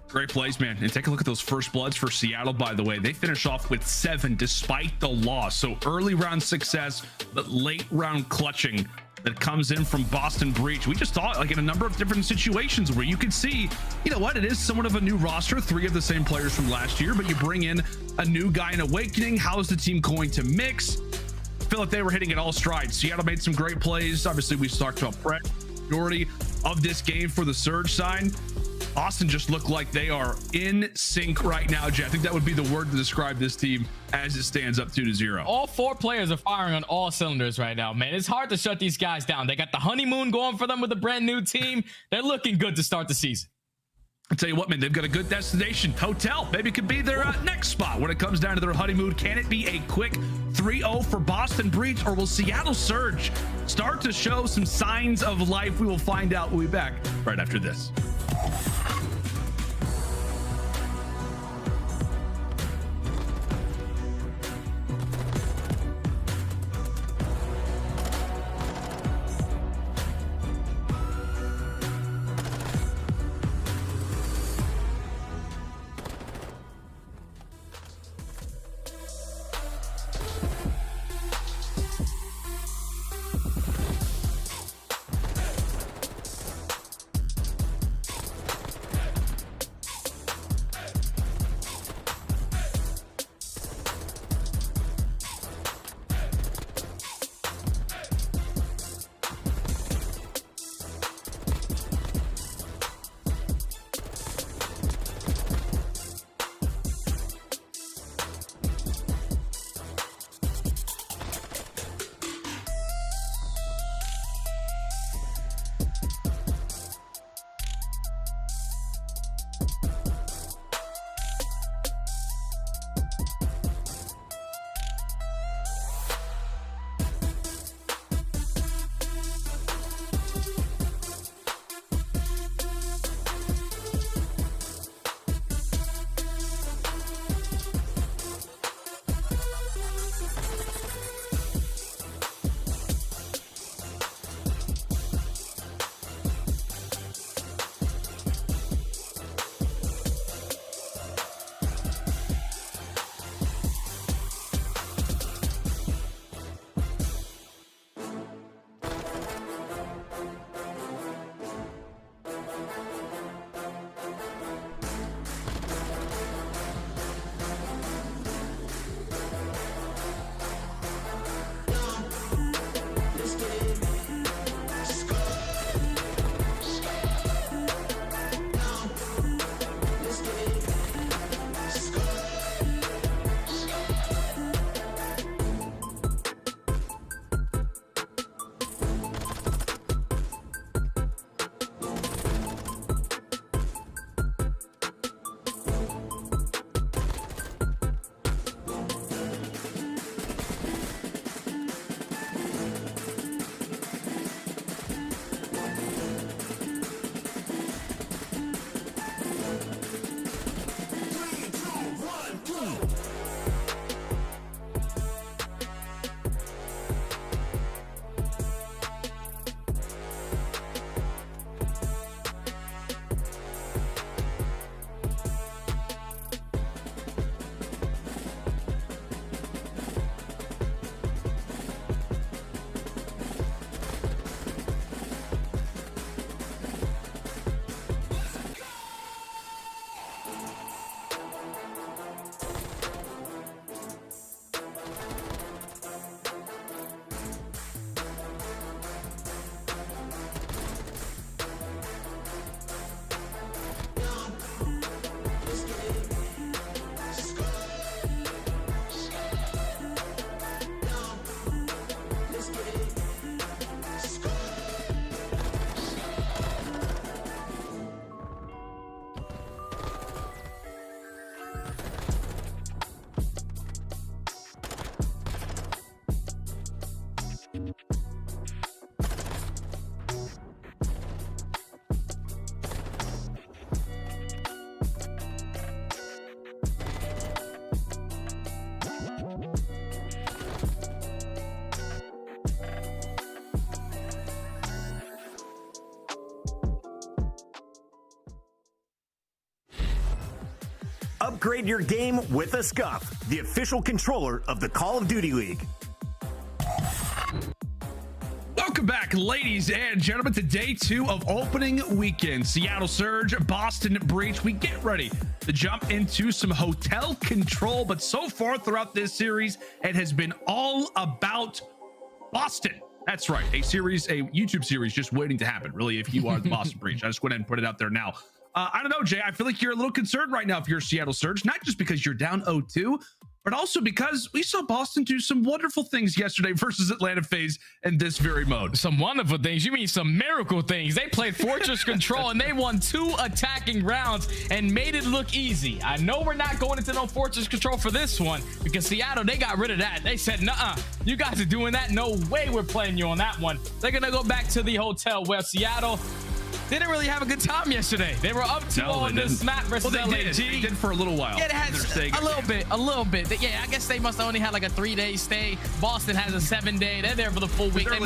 Great plays, man. And take a look at those first bloods for Seattle, by the way. They finish off with 7 despite the loss. So early round success, but late round clutching that comes in from Boston Breach. We just thought, like, in a number of different situations where you could see, you know what, it is somewhat of a new roster, 3 of the same players from last year, but you bring in a new guy in Owakening. How is the team going to mix? I feel like they were hitting it all strides. Seattle made some great plays. Obviously, we talked about majority of this game for the Surge side. Austin just looked like they are in sync right now, Jay. I think that would be the word to describe this team as it stands up 2-0. All 4 players are firing on all cylinders right now, man. It's hard to shut these guys down. They got the honeymoon going for them with a brand new team. They're looking good to start the season. I'll tell you what, man, they've got a good destination. Hotel maybe could be their next spot when it comes down to their honeymoon. Can it be a quick 3-0 for Boston Breach, or will Seattle Surge start to show some signs of life? We will find out. We'll be back right after this. Upgrade your game with a Scump, the official controller of the Call of Duty League. Welcome back, ladies and gentlemen, to day 2 of opening weekend. Seattle Surge, Boston Breach. We get ready to jump into some hotel control, but so far throughout this series, it has been all about Boston. That's right, a YouTube series just waiting to happen, really, if you are the Boston Breach. I just went ahead and put it out there now. I don't know, Jay, I feel like you're a little concerned right now if you're Seattle Surge, not just because you're down 0-2, but also because we saw Boston do some wonderful things yesterday versus Atlanta FaZe in this very mode. Some wonderful things? You mean some miracle things? They played Fortress Control and they won 2 attacking rounds and made it look easy. I know we're not going into no Fortress Control for this one because Seattle, they got rid of that. They said, nuh-uh, you guys are doing that. No way we're playing you on that one. They're going to go back to the hotel where Seattle didn't really have a good time yesterday. They were up 2-0 on this map versus LAG. They did for a little while. Yeah, it has a little bit. Yeah, I guess they must have only had like a 3-day stay. Boston has a 7-day. They're there for the full week. They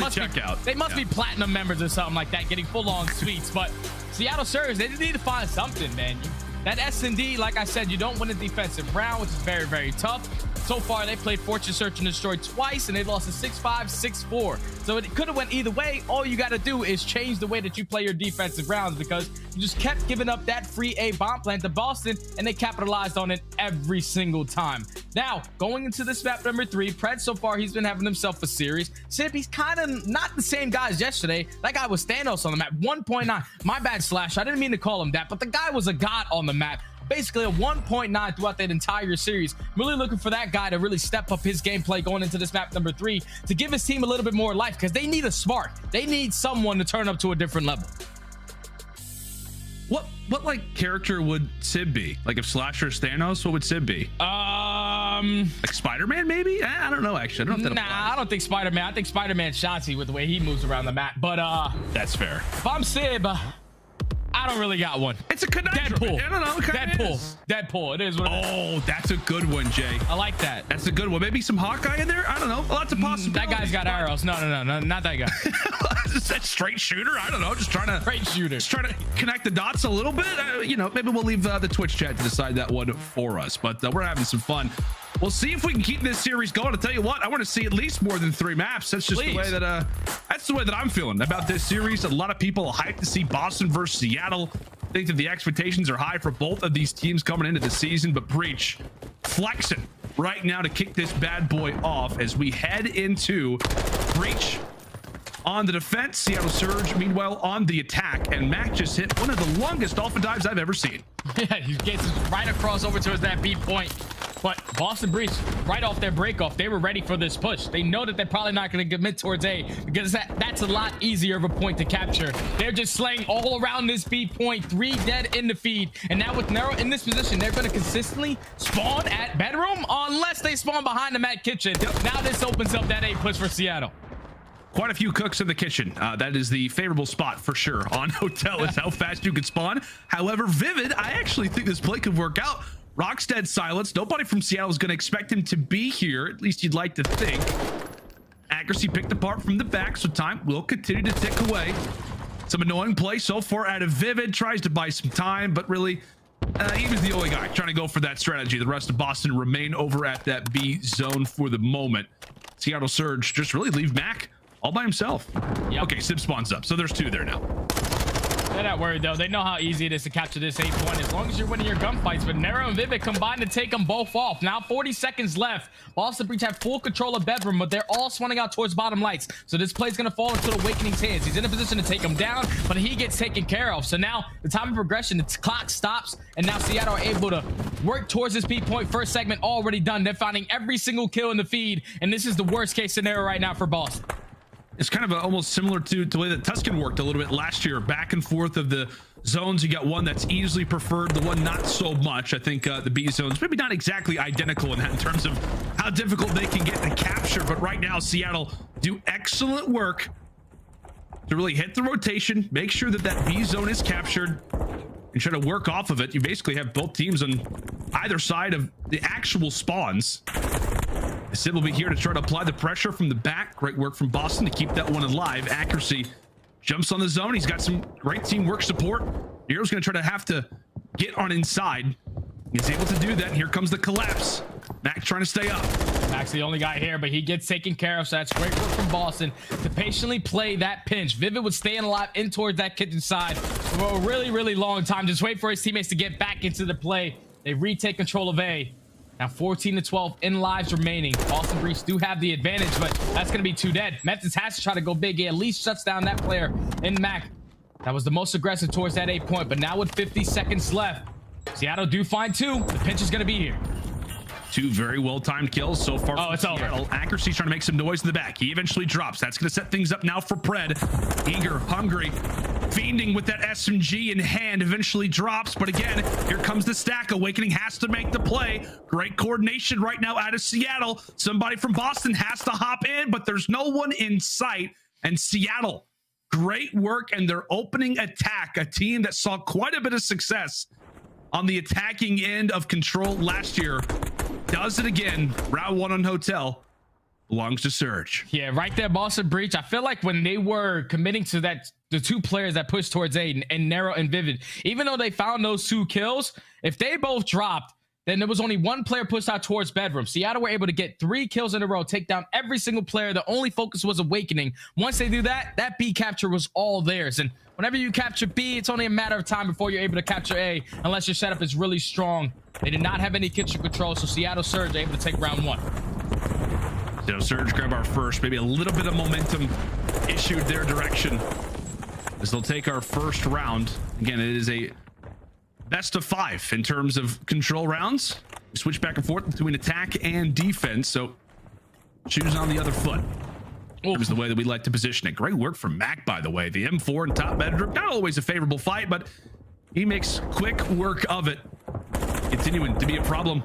must be platinum members or something like that, getting full-on suites. But Seattle Surge, they need to find something, man. That S&D, like I said, you don't win a defensive round, which is very, very tough. So far, they played Fortress Search and Destroy twice, and they lost a 6-5, 6-4. So it could have went either way. All you got to do is change the way that you play your defensive rounds because you just kept giving up that free A bomb plant to Boston, and they capitalized on it every single time. Now, going into this map number 3, Pred, so far, he's been having himself a series. Simp, he's kind of not the same guy as yesterday. That guy was Thanos on the map, 1.9. My bad, Slash. I didn't mean to call him that, but the guy was a god on the map. Basically a 1.9 throughout that entire series. I'm really looking for that guy to really step up his gameplay going into this map number 3 to give his team a little bit more life because they need a spark. They need someone to turn up to a different level. What like character would Sid be? Like if Slasher is Thanos, what would Sid be? Like Spider-Man maybe? I don't know actually. I don't know if that applies. I don't think Spider-Man. I think Spider-Man Shotzzy with the way he moves around the map. But that's fair. If I'm Sib, I don't really got one. It's a conundrum. Deadpool. I don't know. Deadpool. It is what it is. Oh, that's a good one, Jay. I like that. That's a good one. Maybe some Hawkeye in there? I don't know. Lots of possibilities. That guy's got arrows. No, not that guy. Is that straight shooter? I don't know. Just trying to connect the dots a little bit. You know, maybe we'll leave the Twitch chat to decide that one for us. But we're having some fun. We'll see if we can keep this series going. I'll tell you what, I want to see at least more than 3 maps. That's just the way that I'm feeling about this series. A lot of people are hyped to see Boston versus Seattle. I think that the expectations are high for both of these teams coming into the season, but Breach flexing right now to kick this bad boy off as we head into Breach on the defense, Seattle Surge meanwhile on the attack, and Mack just hit one of the longest dolphin dives I've ever seen. Yeah, he gets right across over towards that B point. But Boston Breach, right off their break off, they were ready for this push. They know that they're probably not going to commit towards A because that's a lot easier of a point to capture. They're just slaying all around this B point, 3 dead in the feed. And now with Nero in this position, they're going to consistently spawn at bedroom unless they spawn behind the Matt kitchen. Now this opens up that A push for Seattle. Quite a few cooks in the kitchen. That is the favorable spot for sure on hotel is how fast you can spawn. However, Vivid, I actually think this play could work out. Rockstead silence. Nobody from Seattle is going to expect him to be here. At least you'd like to think. Accuracy picked apart from the back, so time will continue to tick away. Some annoying play so far out of Vivid. Tries to buy some time, but really, he was the only guy trying to go for that strategy. The rest of Boston remain over at that B zone for the moment. Seattle Surge just really leave Mack all by himself. Yep. Okay, Simp spawns up, so there's 2 there now. They're not worried though. They know how easy it is to capture this 8-1 as long as you're winning your gunfights. But Nero and Vivid combined to take them both off. Now 40 seconds left. Boston Breach have full control of bedroom, but they're all swanning out towards bottom lights. So this play's gonna fall into Owakening's hands. He's in a position to take him down, but he gets taken care of. So now the time of progression, the clock stops, and now Seattle are able to work towards this B point. First segment already done. They're finding every single kill in the feed, and this is the worst case scenario right now for Boston. It's kind of almost similar to the way that Tuscan worked a little bit last year, back and forth of the zones. You got one that's easily preferred, the one not so much. I think the B zones maybe not exactly identical in that in terms of how difficult they can get to capture. But right now, Seattle do excellent work to really hit the rotation, make sure that that B zone is captured, and try to work off of it. You basically have both teams on either side of the actual spawns. Simp will be here to try to apply the pressure from the back. Great work from Boston to keep that one alive. Accuracy jumps on the zone. He's got some great teamwork support. Nero's going to try to have to get on inside. He's able to do that. And here comes the collapse. Mack trying to stay up. Mack's the only guy here, but he gets taken care of. So that's great work from Boston to patiently play that pinch. Vivid was staying alive in towards that kitchen side for a really, really long time. Just wait for his teammates to get back into the play. They retake control of A. Now 14 to 12 in lives remaining. Boston Breach do have the advantage, but that's going to be 2 dead. Methodz has to try to go big. He at least shuts down that player in Mack. That was the most aggressive towards that A point, but now with 50 seconds left, Seattle do find 2. The pinch is going to be here. 2 very well-timed kills so far. Oh, it's Seattle. over. Accuracy trying to make some noise in the back. He eventually drops. That's going to set things up now for Pred. Eager, hungry, fiending with that SMG in hand. Eventually drops, but again, here comes the stack. Owakening has to make the play. Great coordination right now out of Seattle. Somebody from Boston has to hop in, but there's no one in sight. And Seattle, great work and their opening attack. A team that saw quite a bit of success on the attacking end of control last year. Does it again. Round 1 on Hotel belongs to Surge. Yeah, right there, Boston Breach. I feel like when they were committing to that, the 2 players that pushed towards A, and Nero and Vivid, even though they found those 2 kills, if they both dropped, then there was only 1 player pushed out towards bedroom. Seattle were able to get 3 kills in a row, take down every single player. The only focus was Owakening. Once they do that, that B capture was all theirs. And whenever you capture B, it's only a matter of time before you're able to capture A, unless your setup is really strong. They did not have any kitchen control, so Seattle Surge able to take round 1. So Surge grab our first, maybe a little bit of momentum issued their direction as they'll take our first round. Again, it is a best of 5 in terms of control rounds. We switch back and forth between attack and defense, so choose on the other foot. That was the way that we like to position it. Great work from Mack, by the way. The M4 in top bedroom, not always a favorable fight, but he makes quick work of it. Continuing to be a problem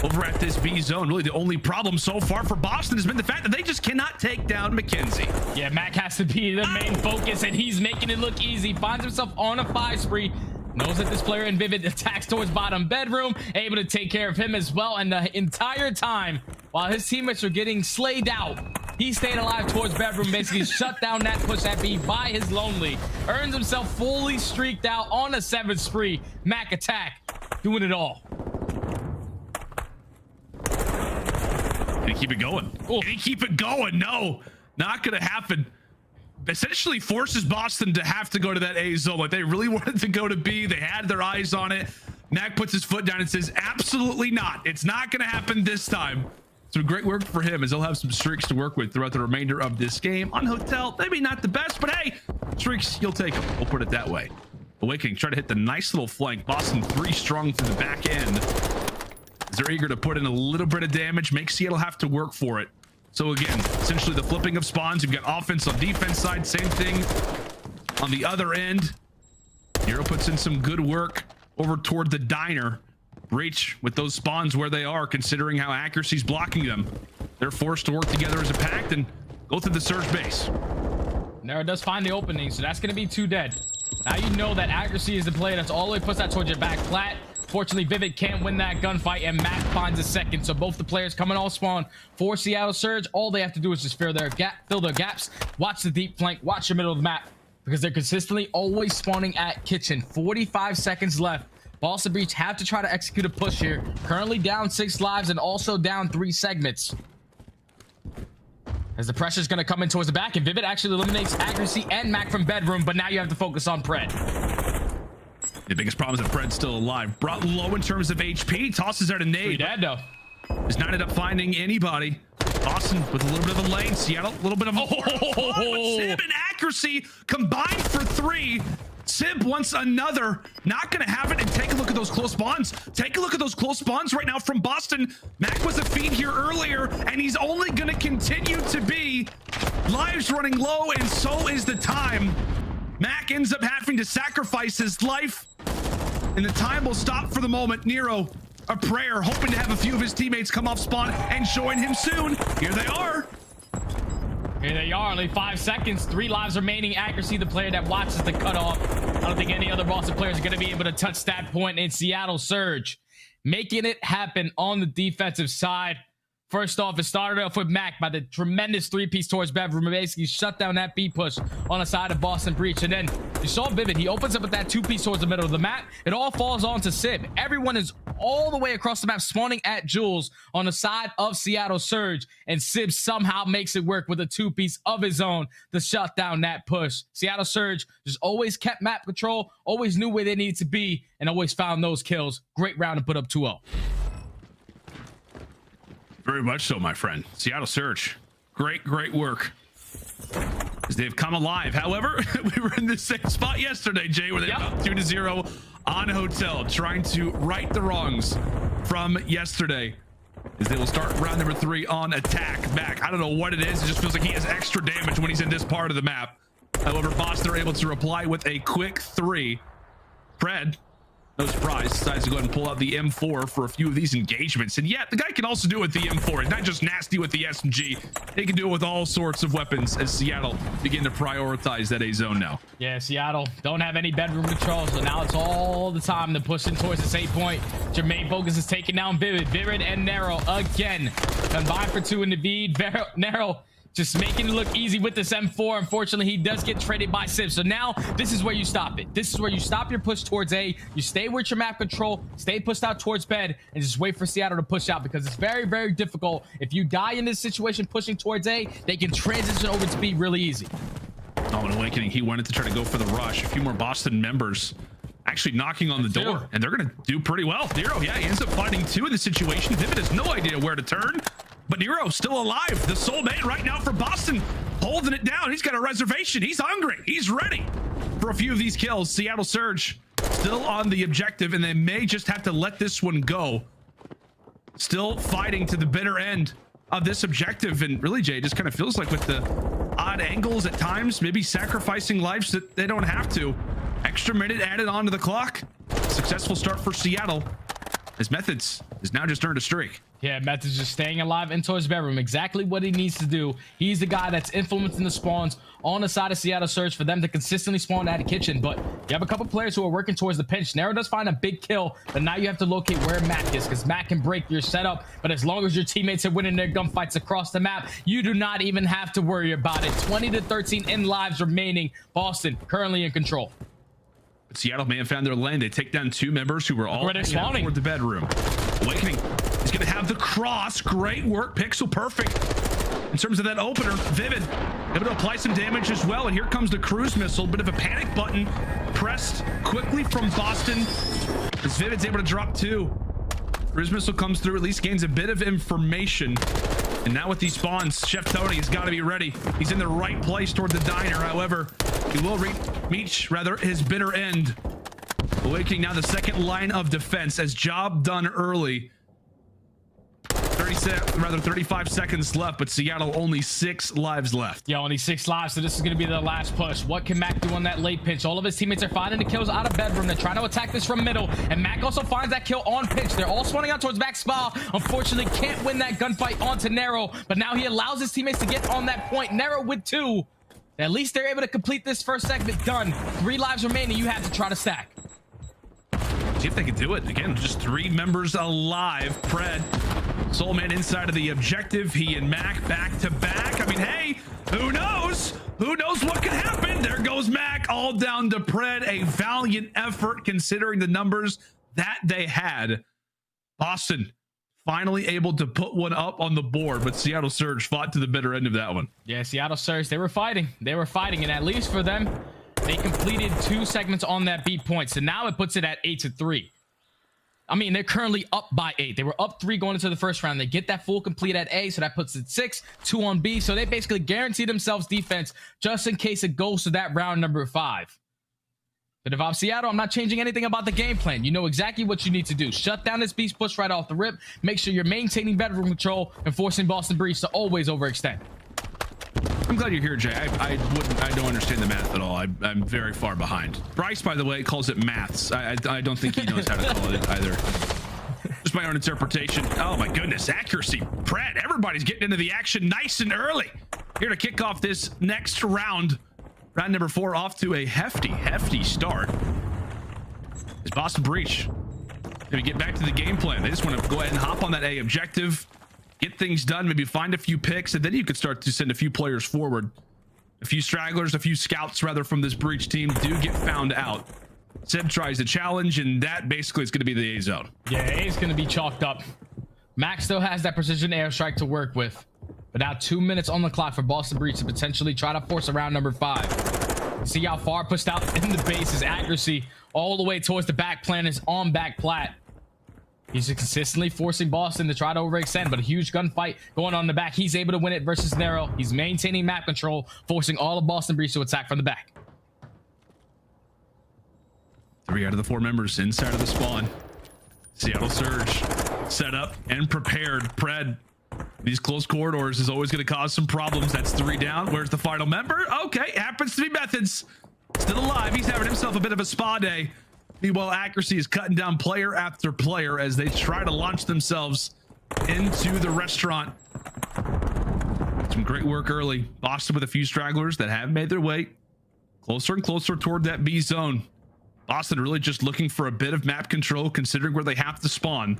over at this B zone. Really, the only problem so far for Boston has been the fact that they just cannot take down Mackenzie. Yeah, Mack has to be the main focus, and he's making it look easy. Finds himself on a 5 spree. Knows that this player in Vivid attacks towards bottom bedroom, able to take care of him as well. And the entire time, while his teammates are getting slayed out, he stayed alive towards bedroom, basically shut down that push at B by his lonely. Earns himself fully streaked out on a 7th spree. Mack attack, doing it all. Can he keep it going? Can he keep it going? No, not gonna happen. Essentially forces Boston to have to go to that A zone. Like, they really wanted to go to B. They had their eyes on it. Mack puts his foot down and says, absolutely not. It's not going to happen this time. So great work for him, as he'll have some streaks to work with throughout the remainder of this game. On Hotel, maybe not the best, but hey, streaks, you'll take them. We'll put it that way. Awakening, try to hit the nice little flank. Boston 3 strong through the back end. As they're eager to put in a little bit of damage, make Seattle have to work for it. So again, essentially the flipping of spawns. You've got offense on defense side, same thing on the other end. Nero puts in some good work over toward the diner. Breach with those spawns where they are, considering how accuracy's blocking them. They're forced to work together as a pact and go through the Surge base. Nero does find the opening, so that's going to be 2 dead. Now you know that accuracy is the play. That's all the way puts that towards your back flat. Fortunately, Vivid can't win that gunfight, and Mack finds a second. So both the players coming all spawn for Seattle Surge. All they have to do is just fill their gaps, watch the deep flank, watch the middle of the map, because they're consistently always spawning at kitchen. 45 seconds left. Boston Breach have to try to execute a push here. Currently down 6 lives and also down 3 segments. As the pressure's going to come in towards the back, and Vivid actually eliminates accuracy and Mack from bedroom, but now you have to focus on Pred. The biggest problem is that Fred's still alive. Brought low in terms of HP. Tosses out a nade. 3 dead though. Does not end up finding anybody. Boston with a little bit of a lane. Seattle, a little bit of a... Simp and accuracy combined for 3. Simp wants another. Not going to have it. And take a look at those close spawns. Take a look at those close spawns right now from Boston. Mack was a feed here earlier, and he's only going to continue to be. Lives running low, and so is the time. Mack ends up having to sacrifice his life, and the time will stop for the moment. Nero a prayer, hoping to have a few of his teammates come off spawn and join him soon. Here they are. Here they are, only 5 seconds, 3 lives remaining. aBeZy, the player that watches the cutoff. I don't think any other Boston players are going to be able to touch that point in Seattle Surge. Making it happen on the defensive side. First off, it started off with Mack by the tremendous 3-piece towards bedroom. Basically shut down that B push on the side of Boston Breach. And then you saw Vivid. He opens up with that 2-piece towards the middle of the map. It all falls on to Simp. Everyone is all the way across the map spawning at Jules on the side of Seattle Surge. And Simp somehow makes it work with a 2-piece of his own to shut down that push. Seattle Surge just always kept map control, always knew where they needed to be, and always found those kills. Great round to put up 2-0. Very much so, my friend. Seattle Surge, great work. As they've come alive. However, we were in the same spot yesterday, Jay, where they were up 2-0 on Hotel, trying to right the wrongs from yesterday. As they will start round number 3 on attack. Mack, I don't know what it is. It just feels like he has extra damage when he's in this part of the map. However, Boston are able to reply with a quick 3. Fred, no surprise, decides to go ahead and pull out the M4 for a few of these engagements. And yet, the guy can also do it with the M4. It's not just Nastie with the SMG. He can do it with all sorts of weapons as Seattle begin to prioritize that A zone now. Yeah, Seattle don't have any bedroom control, so now it's all the time to push in towards this 8 point. Jermaine Bogus is taking down Vivid. Vivid and Nero again. Combined for 2 in the bead. Nero just making it look easy with this M4. Unfortunately, he does get traded by Simp. So now this is where you stop it. This is where you stop your push towards A. You stay with your map control, stay pushed out towards bed, and just wait for Seattle to push out, because it's very difficult. If you die in this situation pushing towards A, they can transition over to B really easy. Oh, and Awakening, he wanted to try to go for the rush. A few more Boston members actually knocking on the door, and they're going to do pretty well. Nero, yeah, he ends up finding 2 in the situation. Vivid has no idea where to turn. But Nero still alive. The soulmate right now for Boston, holding it down. He's got a reservation. He's hungry. He's ready for a few of these kills. Seattle Surge still on the objective, and they may just have to let this one go. Still fighting to the bitter end of this objective. And really, Jay, just kind of feels like with the odd angles at times, maybe sacrificing lives that they don't have to. Extra minute added onto the clock. Successful start for Seattle, as Methodz has now just earned a streak. Yeah, Methodz just staying alive into his bedroom. Exactly what he needs to do. He's the guy that's influencing the spawns on the side of Seattle Surge for them to consistently spawn at a kitchen. But you have a couple players who are working towards the pinch. Nero does find a big kill, but now you have to locate where Mack is, because Mack can break your setup. But as long as your teammates are winning their gunfights across the map, you do not even have to worry about it. 20-13 in lives remaining. Boston currently in control. But Seattle may have found their lane. They take down 2 members who were all spawning toward the bedroom. Awakening is going to have the cross. Great work, pixel perfect. In terms of that opener, Vivid able to apply some damage as well. And here comes the cruise missile. Bit of a panic button pressed quickly from Boston, as Vivid's able to drop 2. Cruise missile comes through, at least gains a bit of information. And now with these spawns, Chef Tony has got to be ready. He's in the right place toward the diner. However, he will reach his bitter end. Awakening now the second line of defense, as job done early. 35 seconds left, but Seattle only 6 lives left. Yeah, only 6 lives, so this is going to be the last push. What can Mack do on that late pinch? All of his teammates are finding the kills out of bedroom. They're trying to attack this from middle, and Mack also finds that kill on pinch. They're all spawning out towards back spa. Unfortunately, can't win that gunfight onto Nero, but now he allows his teammates to get on that point. Nero with 2. At least they're able to complete this first segment. Done. 3 lives remaining. You have to try to stack. See if they can do it. Again, just 3 members alive. Pred, Soulman inside of the objective. He and Mack back to back. I mean, hey, who knows? Who knows what could happen? There goes Mack, all down to Pred. A valiant effort considering the numbers that they had. Boston finally able to put one up on the board, but Seattle Surge fought to the bitter end of that one. Yeah, Seattle Surge, they were fighting. And at least for them, they completed 2 segments on that beat point. So now it puts it at 8-3. I mean, they're currently up by 8. They were up 3 going into the first round. They get that full complete at A, so that puts it 6, 2 on B. So they basically guarantee themselves defense just in case it goes to that round number 5. But if I'm Seattle, I'm not changing anything about the game plan. You know exactly what you need to do. Shut down this beast push right off the rip. Make sure you're maintaining bedroom control and forcing Boston Breach to always overextend. I'm glad you're here, Jay. I don't understand the math at all. I'm very far behind. Bryce, by the way, calls it maths. I don't think he knows how to call it either. just my own interpretation. Oh my goodness, accuracy. Pred, everybody's getting into the action nice and early. Here to kick off this next round. Round number 4 off to a hefty start. Is Boston Breach going to get back to the game plan? They just want to go ahead and hop on that A objective, get things done, maybe find a few picks, and then you could start to send a few players forward. A few stragglers, a few scouts rather from this Breach team do get found out. Simp tries to challenge, and that basically is going to be the A zone. Yeah, A is going to be chalked up. Mack still has that precision airstrike to work with. But now 2 minutes on the clock for Boston Breach to potentially try to force around number 5. See how far pushed out in the base. His accuracy all the way towards the back plan is on back plat. He's just consistently forcing Boston to try to overextend, but a huge gunfight going on in the back. He's able to win it versus Nero. He's maintaining map control, forcing all of Boston Breach to attack from the back. 3 out of the 4 members inside of the spawn. Seattle Surge set up and prepared. Pred, these close corridors is always going to cause some problems. That's 3 down. Where's the final member? Okay, happens to be Methodz. Still alive. He's having himself a bit of a spa day. Meanwhile, accuracy is cutting down player after player as they try to launch themselves into the restaurant. Some great work early. Boston with a few stragglers that have made their way closer and closer toward that B zone. Boston really just looking for a bit of map control, considering where they have to spawn.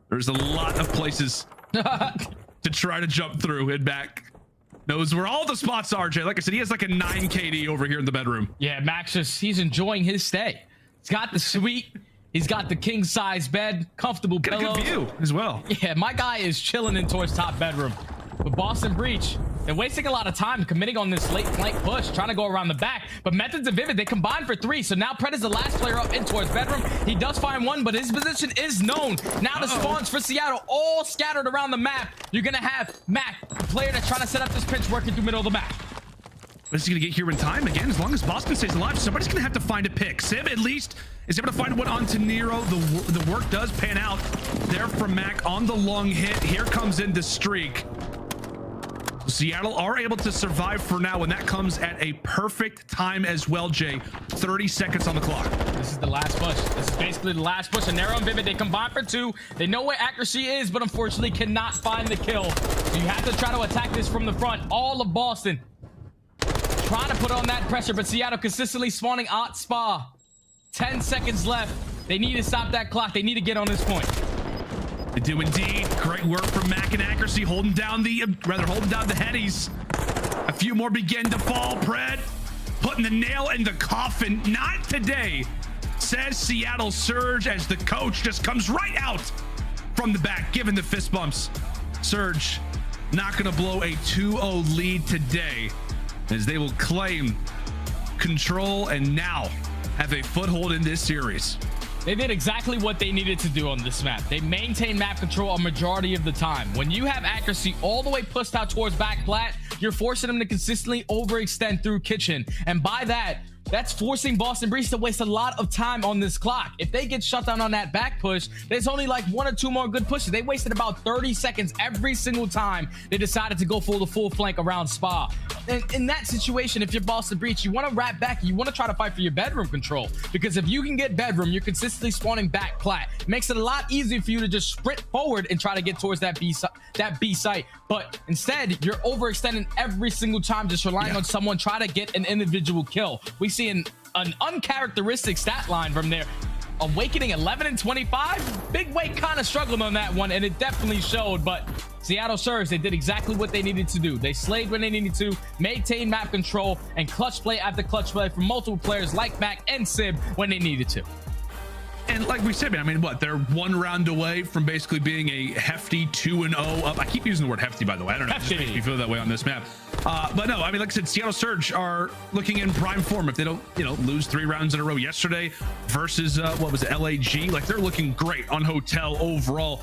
There's a lot of places to try to jump through and back. Knows where all the spots are, Jay. Like I said, he has like a 9 KD over here in the bedroom. Yeah, Max he's enjoying his stay. He's got the suite. He's got the king size bed, comfortable pillows. Got a good view as well. Yeah, my guy is chilling in towards top bedroom. But Boston Breach, they're wasting a lot of time committing on this late flank push, trying to go around the back. But Methodz and Vivid, they combine for 3. So now Pred is the last player up in towards bedroom. He does find 1, but his position is known. Now the spawns for Seattle all scattered around the map. You're going to have Mack, the player that's trying to set up this pinch, working through middle of the map. But is he going to get here in time? Again, as long as Boston stays alive, somebody's going to have to find a pick. Simp, at least, is able to find one onto Nero. The work does pan out there from Mack on the long hit. Here comes in the streak. Seattle are able to survive for now, and that comes at a perfect time as well, Jay. 30 seconds on the clock. This is the last push. This is basically the last push. And Nero and Vivid, they combine for 2. They know where accuracy is, but unfortunately cannot find the kill. So you have to try to attack this from the front. All of Boston trying to put on that pressure, but Seattle consistently spawning out spa. 10 seconds left. They need to stop that clock. They need to get on this point. They do indeed. Great work from Mack and accuracy, holding down the headies. A few more begin to fall. Pred putting the nail in the coffin. Not today, says Seattle Surge, as the coach just comes right out from the back, giving the fist bumps. Surge not going to blow a 2-0 lead today, as they will claim control and now have a foothold in this series. They did exactly what they needed to do on this map. They maintain map control a majority of the time. When you have accuracy all the way pushed out towards back plat, you're forcing them to consistently overextend through kitchen. And by that, that's forcing Boston Breach to waste a lot of time on this clock. If they get shut down on that back push, there's only like 1 or 2 more good pushes. They wasted about 30 seconds every single time they decided to go for the full flank around spa. And in that situation, if you're Boston Breach, you want to wrap back. You want to try to fight for your bedroom control, because if you can get bedroom, you're consistently spawning back plat. It makes it a lot easier for you to just sprint forward and try to get towards that B site. But instead, you're overextending every single time, just relying on someone try to get an individual kill. We see an uncharacteristic stat line from there. Owakening 11 and 25. Big Weight kind of struggled on that one, and it definitely showed. But Seattle Surge, they did exactly what they needed to do. They slayed when they needed to, maintain map control, and clutch play after clutch play from multiple players like Mack and Simp when they needed to. And like we said, man, I mean, what, they're 1 round away from basically being a hefty 2-0 up. I keep using the word hefty, by the way. I don't know. It just makes me feel that way on this map. But no, I mean, like I said, Seattle Surge are looking in prime form. If they don't, lose 3 rounds in a row yesterday versus, what was it, LAG? Like, they're looking great on Hotel overall.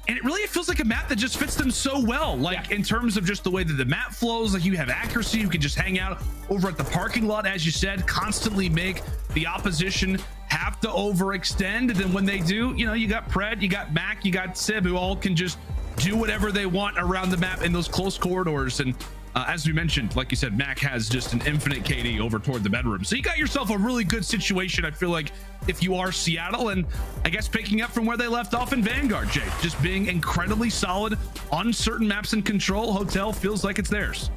And it feels like a map that just fits them so well. Like, in terms of just the way that the map flows, like you have accuracy, you can just hang out over at the parking lot, as you said, constantly make the opposition have to overextend. And then when they do, you got Pred, you got Mack, you got Sib, who all can just do whatever they want around the map in those close corridors. And As we mentioned, like you said, Mack has just an infinite KD over toward the bedroom. So you got yourself a really good situation, I feel like, if you are Seattle, and I guess picking up from where they left off in Vanguard, Jay, just being incredibly solid on certain maps and control. Hotel feels like it's theirs.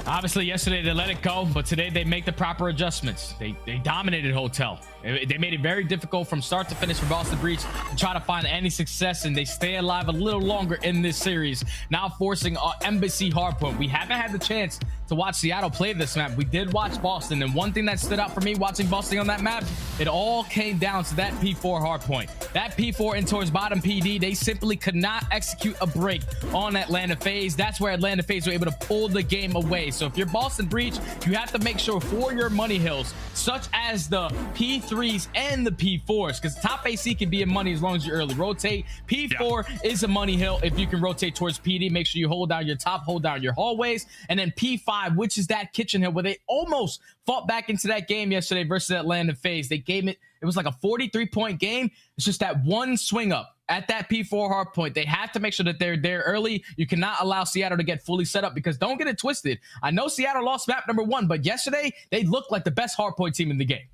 Obviously, yesterday they let it go, but today they make the proper adjustments. They dominated Hotel. They made it very difficult from start to finish for Boston Breach to try to find any success, and they stay alive a little longer in this series, now forcing Embassy hardpoint. We haven't had the chance to watch Seattle play this map. We did watch Boston, and one thing that stood out for me watching Boston on that map, it all came down to that P4 hardpoint. That P4 in towards bottom PD, they simply could not execute a break on Atlanta FaZe. That's where Atlanta FaZe were able to pull the game away. So if you're Boston Breach, you have to make sure for your money hills, such as the P3s and the P4s, because top AC can be a money as long as you early rotate. P4 is a money hill if you can rotate towards PD. Make sure you hold down your top, hold down your hallways, and then P5, which is that kitchen hill where they almost fought back into that game yesterday versus Atlanta FaZe. They gave it was like a 43-point game. It's just that one swing up at that P4 hard point. They have to make sure that they're there early. You cannot allow Seattle to get fully set up, because don't get it twisted. I know Seattle lost map number 1, but yesterday they looked like the best hard point team in the game.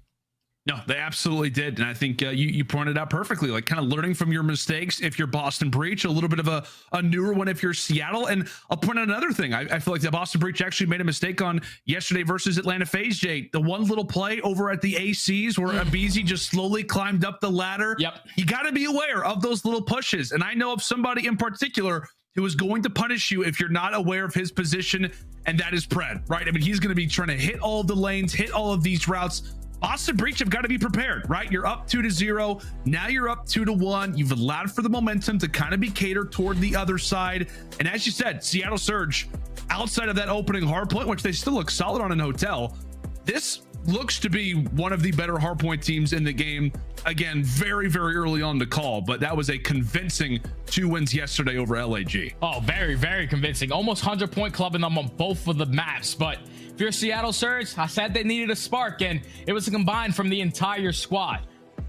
No, they absolutely did. And I think you pointed out perfectly, like kind of learning from your mistakes if you're Boston Breach, a little bit of a newer one if you're Seattle. And I'll point out another thing. I feel like the Boston Breach actually made a mistake on yesterday versus Atlanta FaZe, Jay. The one little play over at the ACs where aBeZy just slowly climbed up the ladder. Yep. You got to be aware of those little pushes. And I know of somebody in particular who is going to punish you if you're not aware of his position, and that is Pred, right? I mean, he's going to be trying to hit all of the lanes, hit all of these routes. Boston Breach have got to be prepared, right? You're up 2-0. Now you're up 2-1. You've allowed for the momentum to kind of be catered toward the other side. And as you said, Seattle Surge, outside of that opening hardpoint, which they still look solid on in Hotel, this looks to be one of the better hardpoint teams in the game. Again, very, very early on to call, but that was a convincing 2 wins yesterday over LAG. Oh, very, very convincing. Almost 100-point clubbing them on both of the maps. But if you're Seattle Surge, I said they needed a spark, and it was a combined from the entire squad.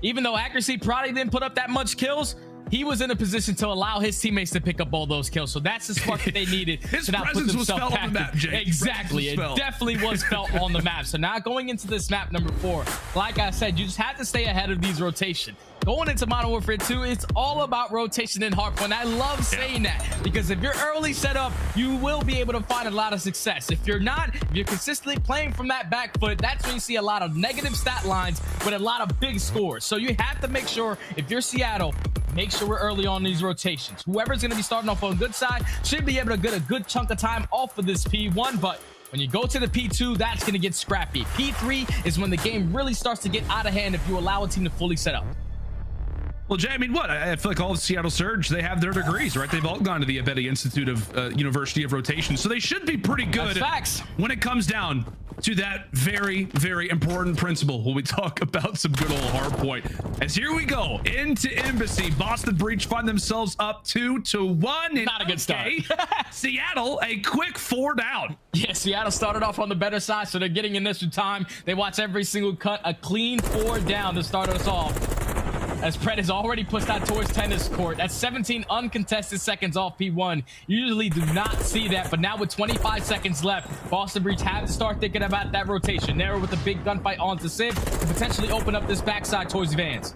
Even though aCRC probably didn't put up that much kills, he was in a position to allow his teammates to pick up all those kills. So that's the spark that they needed. His to not put presence was themselves felt on the map, Jake. Exactly. It definitely was felt on the map. So now going into this map number 4, like I said, you just have to stay ahead of these rotations. Going into Modern Warfare 2, it's all about rotation and hardpoint. I love saying that, because if you're early set up, you will be able to find a lot of success. If you're not, if you're consistently playing from that back foot, that's when you see a lot of negative stat lines with a lot of big scores. So you have to make sure, if you're Seattle, make sure we're early on these rotations. Whoever's going to be starting off on a good side should be able to get a good chunk of time off of this P1, but when you go to the P2, that's going to get scrappy. P3 is when the game really starts to get out of hand if you allow a team to fully set up. Well, Jay, I mean, what? I feel like all of Seattle Surge, they have their degrees, right? They've all gone to the aBeZy Institute of University of Rotation, so they should be pretty good. That's facts. When it comes down to that very, very important principle when we talk about some good old hardpoint. As here we go into Embassy. Boston Breach find themselves up 2-1. Not a good start. Seattle, a quick 4 down. Yeah, Seattle started off on the better side, so they're getting initial time. They watch every single cut, a clean 4 down to start us off, as Pred has already pushed out towards tennis court. That's 17 uncontested seconds off P1. You usually do not see that, but now with 25 seconds left, Boston Breach have to start thinking about that rotation. Nero with a big gunfight onto Simp to potentially open up this backside towards Vans.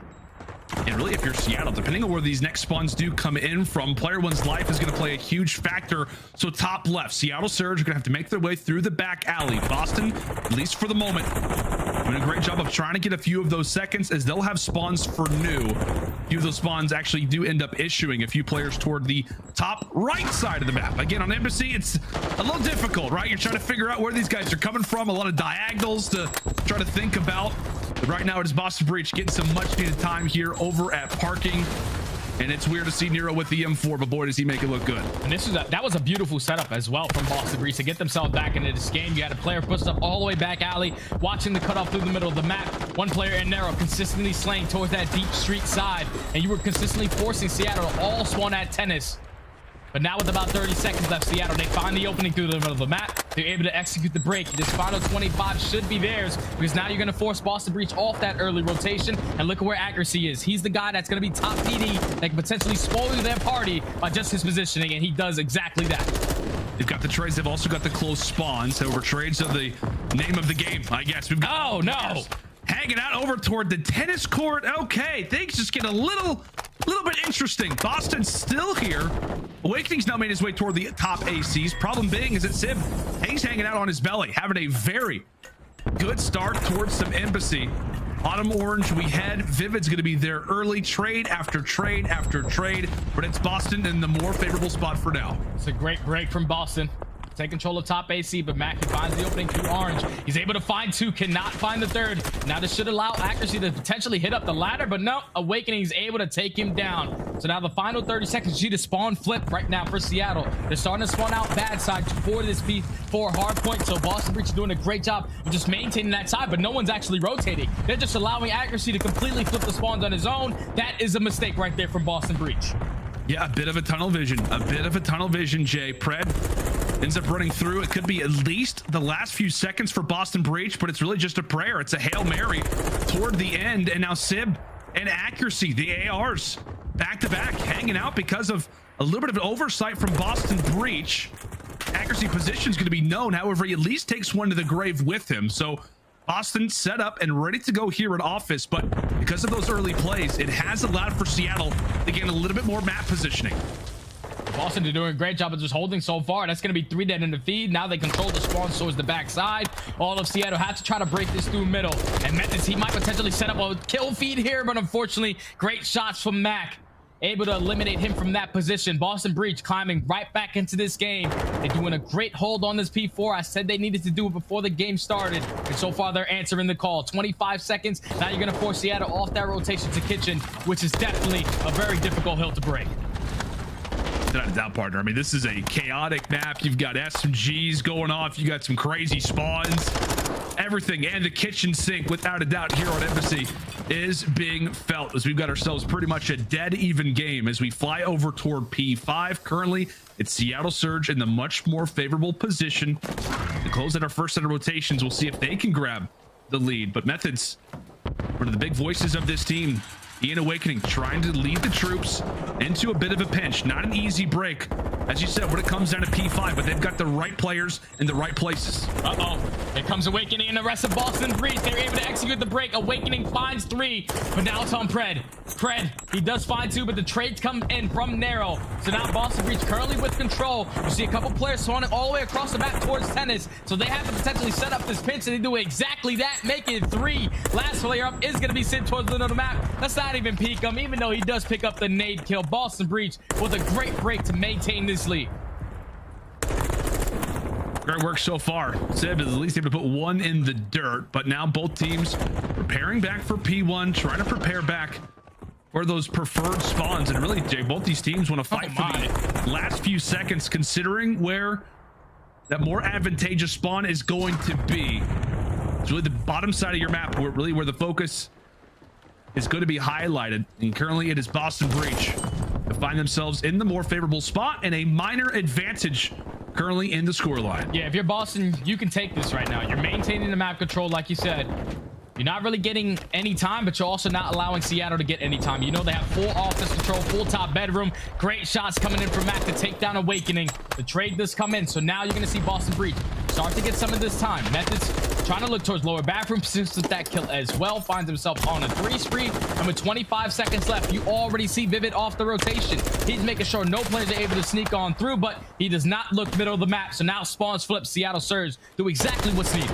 And really, if you're Seattle, depending on where these next spawns do come in from, player one's life is going to play a huge factor. So top left, Seattle Surge are going to have to make their way through the back alley. Boston, at least for the moment, doing a great job of trying to get a few of those seconds, as they'll have spawns for new. A few of those spawns actually do end up issuing a few players toward the top right side of the map. Again, on Embassy, it's a little difficult, right? You're trying to figure out where these guys are coming from, a lot of diagonals to try to think about. But right now, it is Boston Breach getting some much-needed time here over at parking. And it's weird to see Nero with the M4, but boy, does he make it look good. And that was a beautiful setup as well from Boston Breach to get themselves back into this game. You had a player pushed up all the way back alley, watching the cutoff through the middle of the map. One player in Nero consistently slaying towards that deep street side, and you were consistently forcing Seattle to all spawn at tennis. But now with about 30 seconds left, Seattle, they find the opening through the middle of the map. They're able to execute the break. This final 25 should be theirs, because now you're going to force Boston Breach off that early rotation. And look at where aCRC is. He's the guy that's going to be top PD that can potentially spoil their party by just his positioning, and he does exactly that. They've got the trades. They've also got the close spawns. However, trades are the name of the game, I guess. We've got Oh, no. hanging out over toward the tennis court. Okay, things just get a little bit interesting. Boston's still here. Awakening's now made his way toward the top ACs. Problem being is that Simp, he's hanging out on his belly, having a very good start towards some embassy. Bottom orange, we head. Vivid's going to be there early, trade after trade after trade, but it's Boston in the more favorable spot for now. It's a great break from Boston. Take control of top AC, but Mack finds the opening to orange. He's able to find two, cannot find the third. Now this should allow Accuracy to potentially hit up the ladder, but no, Awakening is able to take him down. So now the final 30 seconds, you see the spawn flip right now for Seattle. They're starting to spawn out bad side for this P4 hard point. So Boston Breach is doing a great job of just maintaining that side, but no one's actually rotating. They're just allowing Accuracy to completely flip the spawns on his own. That is a mistake right there from Boston Breach. Yeah, a bit of a tunnel vision. A bit of a tunnel vision, Jay. Pred ends up running through. It could be at least the last few seconds for Boston Breach, but it's really just a prayer. It's a Hail Mary toward the end. And now Sib and Accuracy, the ARs, back-to-back, hanging out because of a little bit of an oversight from Boston Breach. Accuracy position is going to be known. However, he at least takes one to the grave with him. So Boston set up and ready to go here at office, but because of those early plays, it has allowed for Seattle to gain a little bit more map positioning. Boston are doing a great job of just holding so far. That's going to be 3 dead in the feed. Now they control the spawn towards the backside. All of Seattle has to try to break this through middle. And Methodz, he might potentially set up a kill feed here, but unfortunately, great shots from Mack. Able to eliminate him from that position. Boston Breach climbing right back into this game. They're doing a great hold on this P4. I said they needed to do it before the game started. And so far, they're answering the call. 25 seconds. Now you're going to force Seattle off that rotation to kitchen, which is definitely a very difficult hill to break. Without a doubt, partner. I mean, this is a chaotic map. You've got SMGs going off. You got some crazy spawns. Everything and the kitchen sink, without a doubt, here on Embassy is being felt as we've got ourselves pretty much a dead even game as we fly over toward P5. Currently, it's Seattle Surge in the much more favorable position to close at our first set of rotations. We'll see if they can grab the lead. But Methodz, one of the big voices of this team, Ian Awakening, trying to lead the troops into a bit of a pinch. Not an easy break, as you said, when it comes down to P5, but they've got the right players in the right places. Uh-oh. Here comes Awakening and the rest of Boston Breach. They're able to execute the break. Awakening finds 3, but now it's on Pred. Pred, he does find 2, but the trades come in from Nero. So now Boston Breach currently with control. You see a couple players spawning all the way across the map towards tennis. So they have to potentially set up this pinch, and they do exactly that, making it 3. Last player up is going to be sent towards the middle of the map. Let's not even peek him, even though he does pick up the nade kill. Boston Breach with a great break to maintain this lead. Great work so far. Seb is at least able to put 1 in the dirt, but now both teams preparing back for P1, trying to prepare back for those preferred spawns. And really, Jay, both these teams want to fight for the last few seconds, considering where that more advantageous spawn is going to be. It's really the bottom side of your map, where the focus is going to be highlighted. And currently it is Boston Breach to find themselves in the more favorable spot and a minor advantage currently in the scoreline. Yeah, if you're Boston, you can take this right now. You're maintaining the map control, like you said. You're not really getting any time, but you're also not allowing Seattle to get any time. You know they have full office control, full top bedroom. Great shots coming in from Mack to take down Awakening. The trade does come in, so now you're going to see Boston Breach start to get some of this time. Methodz trying to look towards lower bathroom, since that kill as well. Finds himself on a 3 spree, and with 25 seconds left, you already see Vivid off the rotation. He's making sure no players are able to sneak on through, but he does not look middle of the map. So now spawns flip, Seattle Surge do exactly what's needed.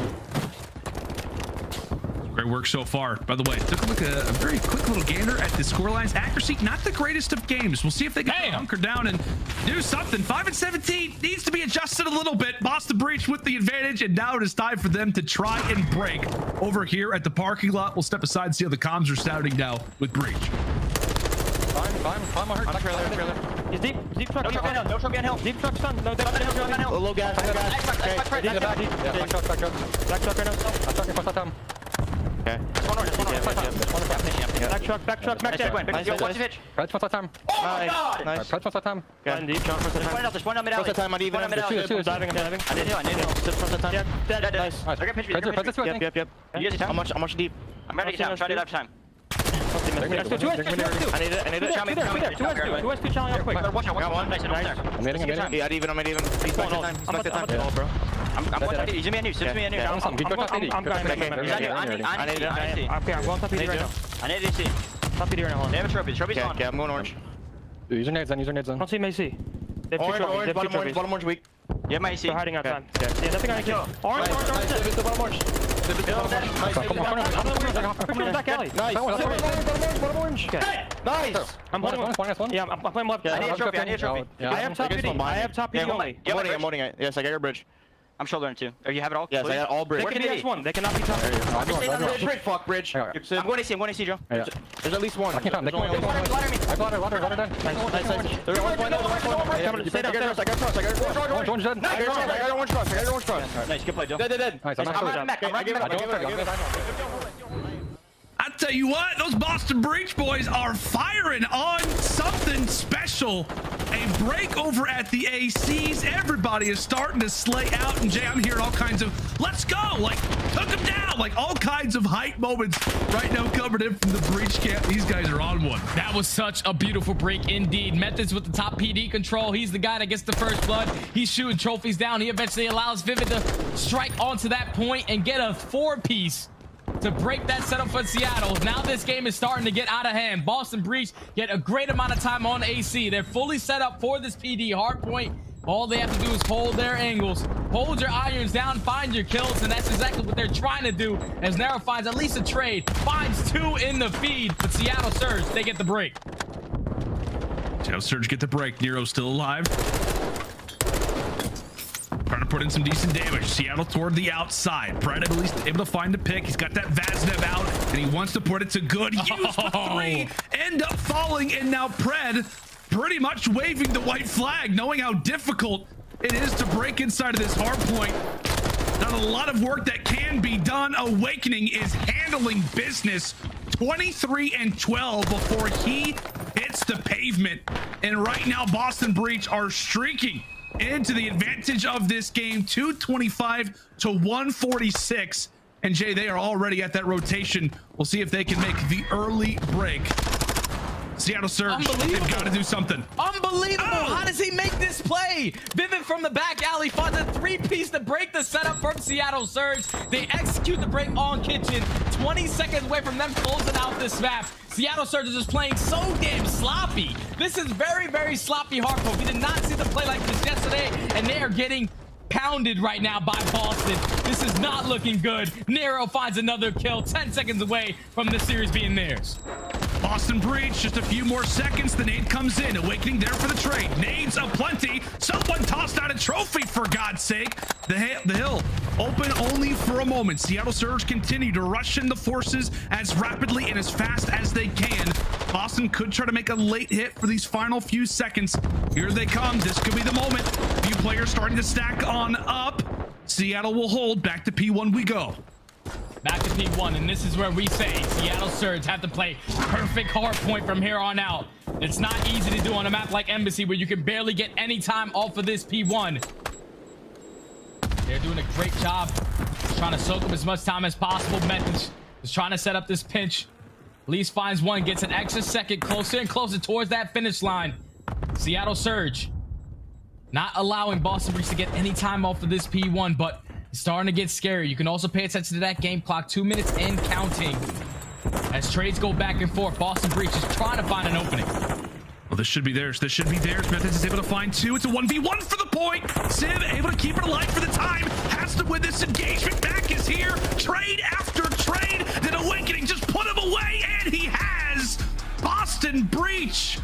Great work so far. By the way, took a look at a very quick little gander at the scorelines. Accuracy, not the greatest of games. We'll see if they can hunker down and do something. 5 and 17 needs to be adjusted a little bit. Boston Breach with the advantage, and now it is time for them to try and break over here at the parking lot. We'll step aside and see how the comms are sounding now with Breach. Fine, my hurt. Trailer. He's deep truck. No truck behind hill. Deep truck stun. No behind hill. Low gas. Okay. Back truck right now. I'm talking for time. Okay. Back truck. Mack dead. What's the pitch? Press for time. Oh my god. Nice. Press for time. Good. Deep jump for time. There's one on mid alley. For time, even. Two. I'm diving. I did hill. Just for time. Yeah. Dead. Nice. I got pitch. Yep. You guys time? How much deep? I'm ready to get time. Try to get up time. Let's go. 2S. I need it. 2S, 2 challenge real quick. Watch out. Got one. Nice. I'm hitting. Yeah, I'd even. I'm bro. I'm going top 80. He's me and you. He's me and you. I'm going. Okay, I'm going top 80 right now. I need DC. Top 80 right now. They have a trophy. Trophy's on. Okay, I'm going orange. Use your nades on. I don't see AC. Orange, bottom orange weak. Yeah, my AC. They're hiding outside. Yeah, nothing on kill. Orange. Bottom orange. Come back alley. Nice. Bottom orange. Nice. I'm holding one. Yeah, I'm playing left. I need a trophy. I have top 80. I have top 80 only. I'm holding it. Yes, I got your bridge. I'm shouldering too. Or you have it all? Yes, I got all bridge. They can be S1. They cannot be top 80. Bridge, fuck bridge. I'm going to see, Joe. There's at least one. I can't find. Ladder me. I got it. Nice. There's one point. Stay down. I got cross. Orange dead. I got orange cross. Nice, good play, Joe. Dead. Nice. I'm I tell you what, those Boston Breach boys are firing on something special. A break over at the ACs. Everybody is starting to slay out. And Jay, I'm hearing all kinds of let's go, like took them down, like all kinds of hype moments right now coming in from the Breach camp. These guys are on one. That was such a beautiful break indeed. Methodz with the top PD control. He's the guy that gets the first blood. He's shooting trophies down. He eventually allows Vivid to strike onto that point and get a 4-piece to break that setup for Seattle. Now this game is starting to get out of hand. Boston Breach get a great amount of time on AC. They're fully set up for this PD hard point. All they have to do is hold their angles, hold your irons down, find your kills, and that's exactly what they're trying to do as Nero finds at least a trade, finds 2 in the feed, but Seattle Surge, they get the break. Seattle Surge get the break. Nero's still alive. Trying to put in some decent damage. Seattle toward the outside. Pred at least able to find the pick. He's got that Vaznev out, and he wants to put it to good use for 3. End up falling, and now Pred pretty much waving the white flag, knowing how difficult it is to break inside of this hard point. Not a lot of work that can be done. Owakening is handling business. 23 and 12 before he hits the pavement. And right now, Boston Breach are streaking into the advantage of this game, 225 to 146. And Jay, they are already at that rotation. We'll see if they can make the early break. Seattle Surge, they've got to do something. Unbelievable. How does he make this play? Vivid from the back alley finds a 3-piece to break the setup from Seattle Surge. They execute the break on Kitchen. 20 seconds away from them closing out this map. Seattle Surge is just playing so damn sloppy. This is very, very sloppy hardcore. We did not see them play like this yesterday, and they are getting pounded right now by Boston. This is not looking good. Nero finds another kill 10 seconds away from the series being theirs. Boston Breach, just a few more seconds. The nade comes in. Owakening there for the trade. Nades aplenty. Someone tossed out a trophy, for God's sake. The hill open only for a moment. Seattle Surge continue to rush in the forces as rapidly and as fast as they can. Boston could try to make a late hit for these final few seconds. Here they come. This could be the moment. A few players starting to stack on up. Seattle will hold. Back to P1 we go. Back to P1, and this is where we say Seattle Surge have to play perfect hard point from here on out. It's not easy to do on a map like aBeZy where you can barely get any time off of this P1. They're doing a great job trying to soak up as much time as possible. Methodz is trying to set up this pinch. At least finds one, gets an extra second closer and closer towards that finish line. Seattle Surge not allowing Boston Breach to get any time off of this P1, but it's starting to get scary. You can also pay attention to that game clock, 2 minutes and counting. As trades go back and forth, Boston Breach is trying to find an opening. Well, this should be theirs. This should be theirs. Methodz is able to find 2. It's a 1v1 for the point. Civ able to keep it alive for the time. Has to win this engagement. Mack is here. Trade after trade. Then Owakening just put him away, and he has. Boston Breach,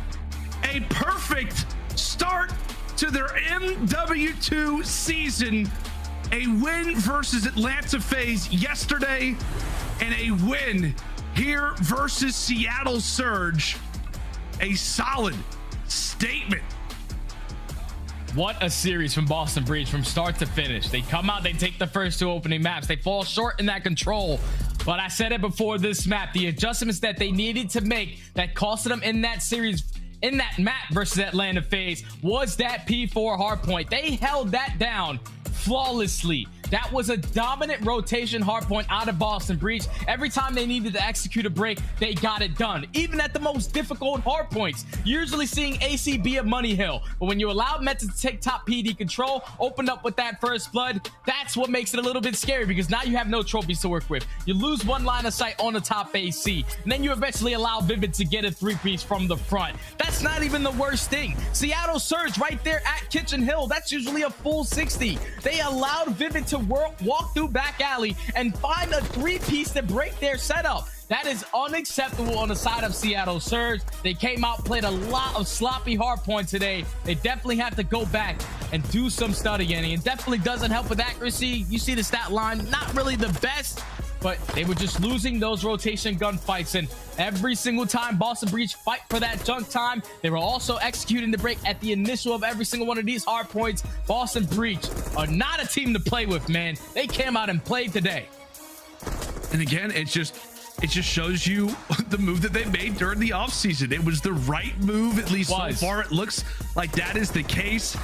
a perfect start to their MW2 season. A win versus Atlanta FaZe yesterday, and a win here versus Seattle Surge. A solid statement. What a series from Boston Breach from start to finish. They come out, they take the first 2 opening maps. They fall short in that control. But I said it before this map, the adjustments that they needed to make that costed them in that series, in that map versus Atlanta FaZe, was that P4 hardpoint. They held that down flawlessly. That was a dominant rotation hardpoint out of Boston Breach. Every time they needed to execute a break, they got it done. Even at the most difficult hardpoints, usually seeing AC be a money hill. But when you allow Methodz to take top PD control, open up with that first blood, that's what makes it a little bit scary, because now you have no trophies to work with. You lose one line of sight on the top AC, and then you eventually allow Vivid to get a 3-piece from the front. That's not even the worst thing. Seattle Surge right there at Kitchen Hill, that's usually a full 60. They allowed Vivid to walk through back alley and find a 3-piece to break their setup. That is unacceptable on the side of Seattle Surge. They came out, played a lot of sloppy hardpoint today. They definitely have to go back and do some studying. It definitely doesn't help with accuracy. You see the stat line, not really the best, but they were just losing those rotation gunfights. And every single time Boston Breach fight for that junk time, they were also executing the break at the initial of every single one of these hard points. Boston Breach are not a team to play with, man. They came out and played today. And again, it just shows you the move that they made during the offseason. It was the right move, at least so far. It looks like that is the case.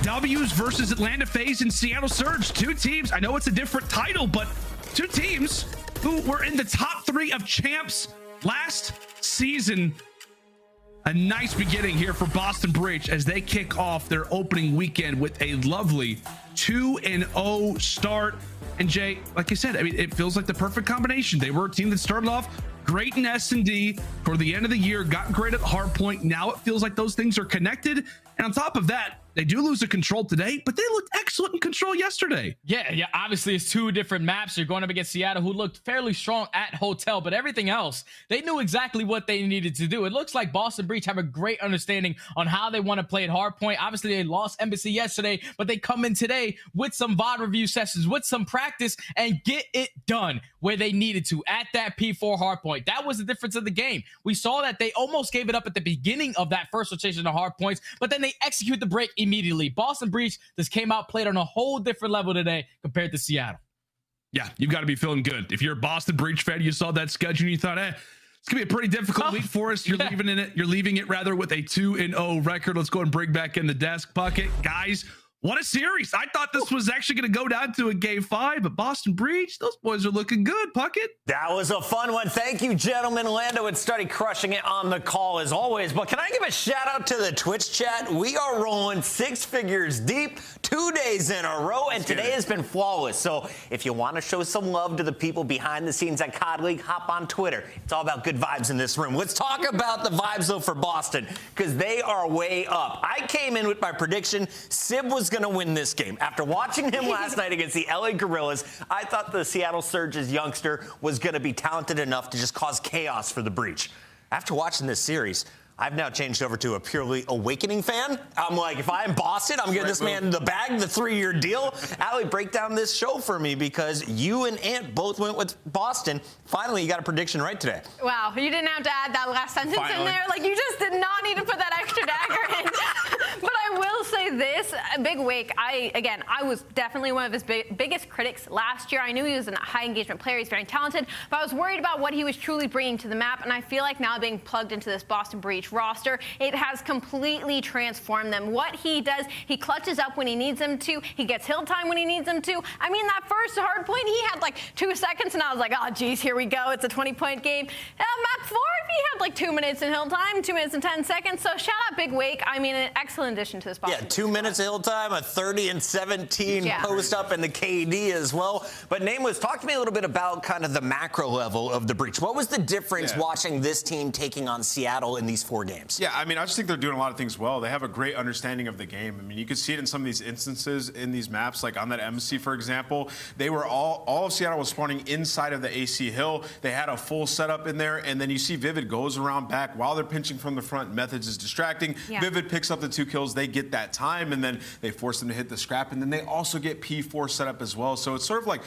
W's versus Atlanta FaZe and Seattle Surge. Two teams. I know it's a different title, but two teams who were in the top 3 of champs last season. A nice beginning here for Boston Breach as they kick off their opening weekend with a lovely 2-0 start. And Jay, like I said, I mean, it feels like the perfect combination. They were a team that started off great in S&D toward the end of the year, got great at hardpoint. Now it feels like those things are connected. And on top of that, they do lose the control today, but they looked excellent in control yesterday. Yeah, obviously it's 2 different maps. You're going up against Seattle, who looked fairly strong at Hotel, but everything else, they knew exactly what they needed to do. It looks like Boston Breach have a great understanding on how they want to play at hardpoint. Obviously, they lost Embassy yesterday, but they come in today with some VOD review sessions, with some practice, and get it done where they needed to at that P4 hardpoint. That was the difference of the game. We saw that they almost gave it up at the beginning of that first rotation of hardpoints, but then they execute the break immediately. Boston Breach just came out, played on a whole different level today compared to Seattle. Yeah, you've got to be feeling good. If you're a Boston Breach fan, you saw that schedule and you thought, it's gonna be a pretty difficult week for us. You're leaving it rather with a 2-0 record. Let's go and bring back in the desk bucket. Guys, what a series. I thought this was actually going to go down to a game 5, but Boston Breach, those boys are looking good, Puckett. That was a fun one. Thank you, gentlemen. Lando would study crushing it on the call as always. But can I give a shout out to the Twitch chat? We are rolling 6 figures deep, 2 days in a row, and today has been flawless. So if you want to show some love to the people behind the scenes at COD League, hop on Twitter. It's all about good vibes in this room. Let's talk about the vibes, though, for Boston, because they are way up. I came in with my prediction. Sib was going to win this game. After watching him last night against the LA Guerrillas, I thought the Seattle Surge's youngster was going to be talented enough to just cause chaos for the Breach. After watching this series, I've now changed over to a purely Owakening fan. I'm like, if I'm Boston, I'm giving this man the bag, the 3-year deal. iLLeY, break down this show for me, because you and Ant both went with Boston. Finally, you got a prediction right today. Wow, you didn't have to add that last sentence in there. Like, you just did not need to put that extra dagger in. But I will say this, Big Wake, I was definitely one of his biggest critics last year. I knew he was a high engagement player. He's very talented, but I was worried about what he was truly bringing to the map. And I feel like now being plugged into this Boston Breach roster, it has completely transformed them. What he does, he clutches up when he needs him to. He gets hill time when he needs him to. I mean, that first hard point, he had like 2 seconds, and I was like, oh, geez, here we go. It's a 20-point game. Map 4, he had like 2 minutes in hill time, 2 minutes and 10 seconds. So shout out Big Wake. I mean, an excellent addition to this Boston. Yeah, 2 minutes of hill time, a 30 and 17 post up, and the KD as well. But Nameless, talk to me a little bit about kind of the macro level of the Breach. What was the difference watching this team taking on Seattle in these 4 games? Yeah, I mean, I just think they're doing a lot of things well. They have a great understanding of the game. I mean, you could see it in some of these instances in these maps, like on that embassy, for example. They were all of Seattle was spawning inside of the AC hill. They had a full setup in there, and then you see Vivid goes around back while they're pinching from the front. Methodz is distracting. Vivid picks up the 2 kills. They get that time, and then they force them to hit the scrap, and then they also get P4 set up as well. So it's sort of like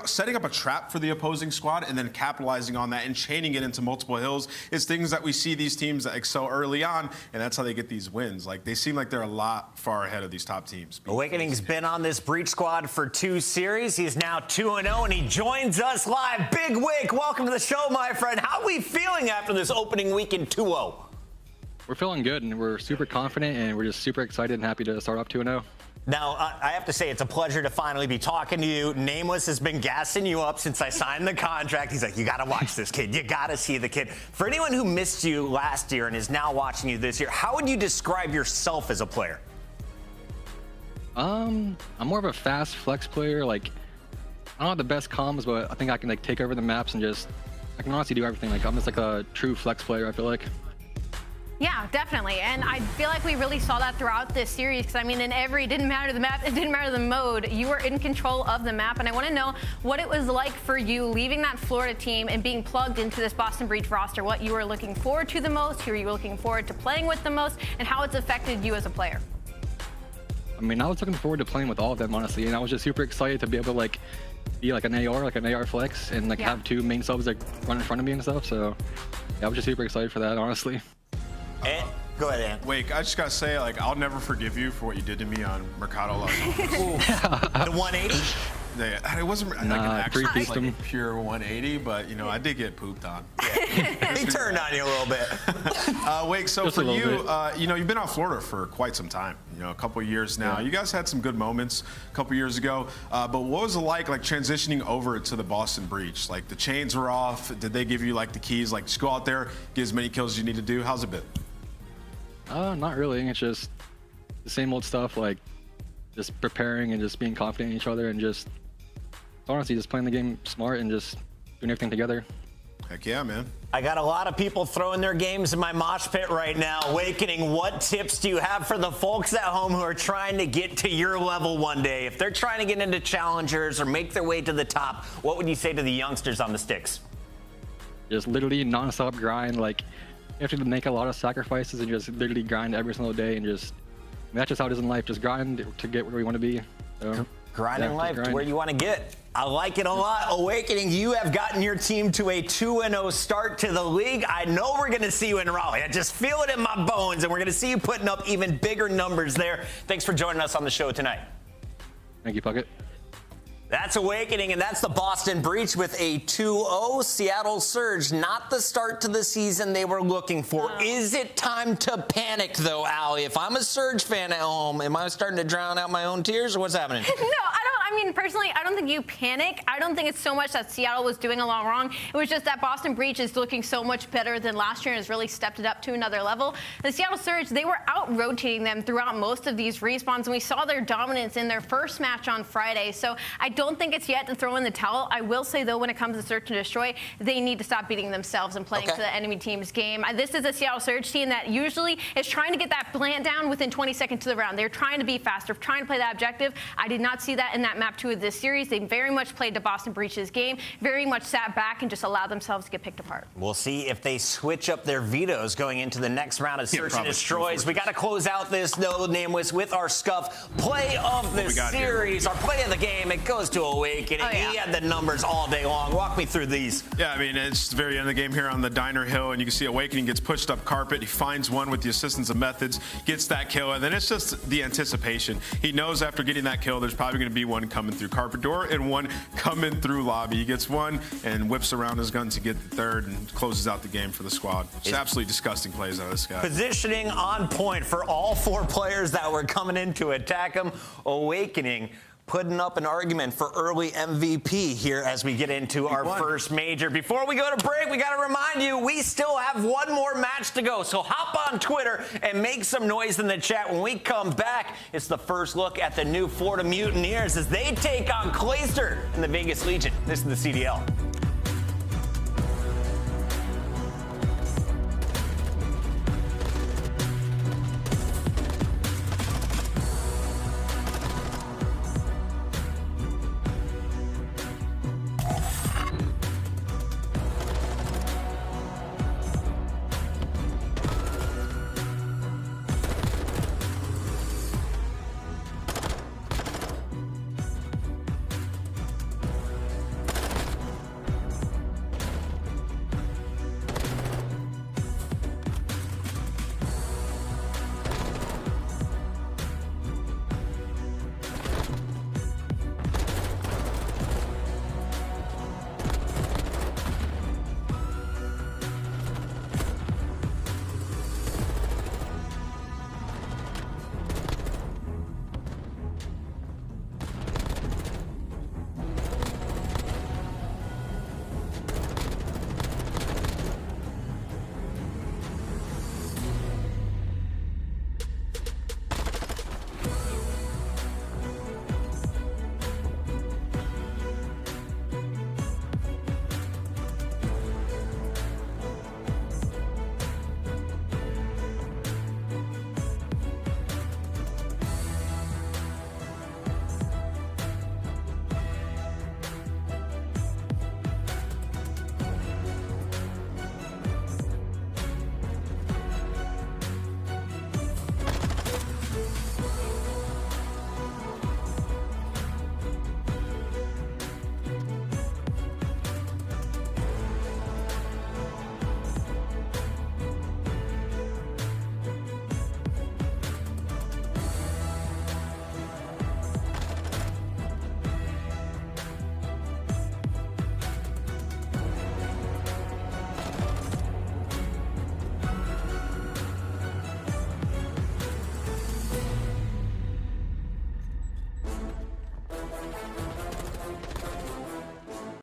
setting up a trap for the opposing squad and then capitalizing on that and chaining it into multiple hills. It's things that we see these teams that excel early on, and that's how they get these wins. Like, they seem like they're a lot far ahead of these top teams. Owakening's been on this Breach squad for 2 series. He's now 2-0, and he joins us live. Big Wake, welcome to the show, my friend. How are we feeling after this opening week in 2-0? We're feeling good, and we're super confident, and we're just super excited and happy to start off 2-0. Now, I have to say, it's a pleasure to finally be talking to you. Nameless has been gassing you up since I signed the contract. He's like, you got to watch this kid. You got to see the kid. For anyone who missed you last year and is now watching you this year, how would you describe yourself as a player? I'm more of a fast flex player. Like, I don't have the best comms, but I think I can like take over the maps and just, I can honestly do everything. Like, I'm just like a true flex player, I feel like. Yeah, definitely. And I feel like we really saw that throughout this series because, I mean, it didn't matter the map, it didn't matter the mode. You were in control of the map. And I want to know what it was like for you leaving that Florida team and being plugged into this Boston Breach roster, what you were looking forward to the most, who you were looking forward to playing with the most, and how it's affected you as a player. I mean, I was looking forward to playing with all of them, honestly. And I was just super excited to be able to, like, be like an AR flex and, like, have two main subs, like, run in front of me and stuff. So, yeah, I was just super excited for that, honestly. And go ahead, Ant. Wake, I just gotta say, like, I'll never forgive you for what you did to me on Mercado last night. The 180? Yeah, it wasn't like an actual like, pure 180, but, you know, I did get pooped on. He turned on you a little bit. Wake, so Just for you, you know, you've been out Florida for quite some time, you know, a couple of years now. You guys had some good moments a couple years ago, but what was it like transitioning over to the Boston Breach? Like, the chains were off. Did they give you, like, the keys? Like, just go out there, get as many kills as you need to do. How's it been? Not really. It's just the same old stuff, like just preparing and just being confident in each other and just honestly just playing the game smart and just doing everything together. Heck yeah, man. I got a lot of people throwing their games in my mosh pit right now. Awakening, what tips do you have for the folks at home who are trying to get to your level one day? If they're trying to get into challengers or make their way to the top, what would you say to the youngsters on the sticks? Just literally non-stop grind. Like, you have to make a lot of sacrifices and just literally grind every single day and just, that's just how it is in life. Just grind to get where we want to be. So, grinding life to where you want to get. I like it a lot. Awakening, you have gotten your team to a 2-0 start to the league. I know we're going to see you in Raleigh. I just feel it in my bones, and we're going to see you putting up even bigger numbers there. Thanks for joining us on the show tonight. Thank you, Puckett. That's Awakening, and that's the Boston Breach with a 2-0. Seattle Surge, not the start to the season they were looking for. Is it time to panic, though, aLLeY? If I'm a Surge fan at home, am I starting to drown out my own tears, or what's happening? No, I don't. I mean, personally, I don't think you panic. I don't think it's so much that Seattle was doing a lot wrong. It was just that Boston Breach is looking so much better than last year and has really stepped it up to another level. The Seattle Surge, they were out-rotating them throughout most of these respawns, and we saw their dominance in their first match on Friday. So I don't think it's yet to throw in the towel. I will say, though, when it comes to Search and Destroy, they need to stop beating themselves and playing to the enemy team's game. This is a Seattle Surge team that usually is trying to get that plant down within 20 seconds of the round. They're trying to be faster, trying to play that objective. I did not see that in that map 2 of this series. They very much played the Boston Breach's game, very much sat back and just allowed themselves to get picked apart. We'll see if they switch up their vetoes going into the next round of Search and Destroys. We got to close out this, though, Nameless, with our Scuff play of the series, our play of the game. It goes to Awakening. He had the numbers all day long. Walk me through these. Yeah, I mean, it's the very end of the game here on the Diner Hill, and you can see Awakening gets pushed up carpet. He finds one with the assistance of Methodz, gets that kill, and then it's just the anticipation. He knows after getting that kill, there's probably going to be one coming through carpet door and one coming through lobby. He gets one and whips around his gun to get the third and closes out the game for the squad. It's absolutely disgusting plays out of this guy. Positioning on point for all 4 players that were coming in to attack him. Awakening putting up an argument for early MVP here as we get into our first major. Before we go to break, we got to remind you, we still have one more match to go. So hop on Twitter and make some noise in the chat. When we come back, it's the first look at the new Florida Mutineers as they take on Clayster and the Vegas Legion. This is the CDL.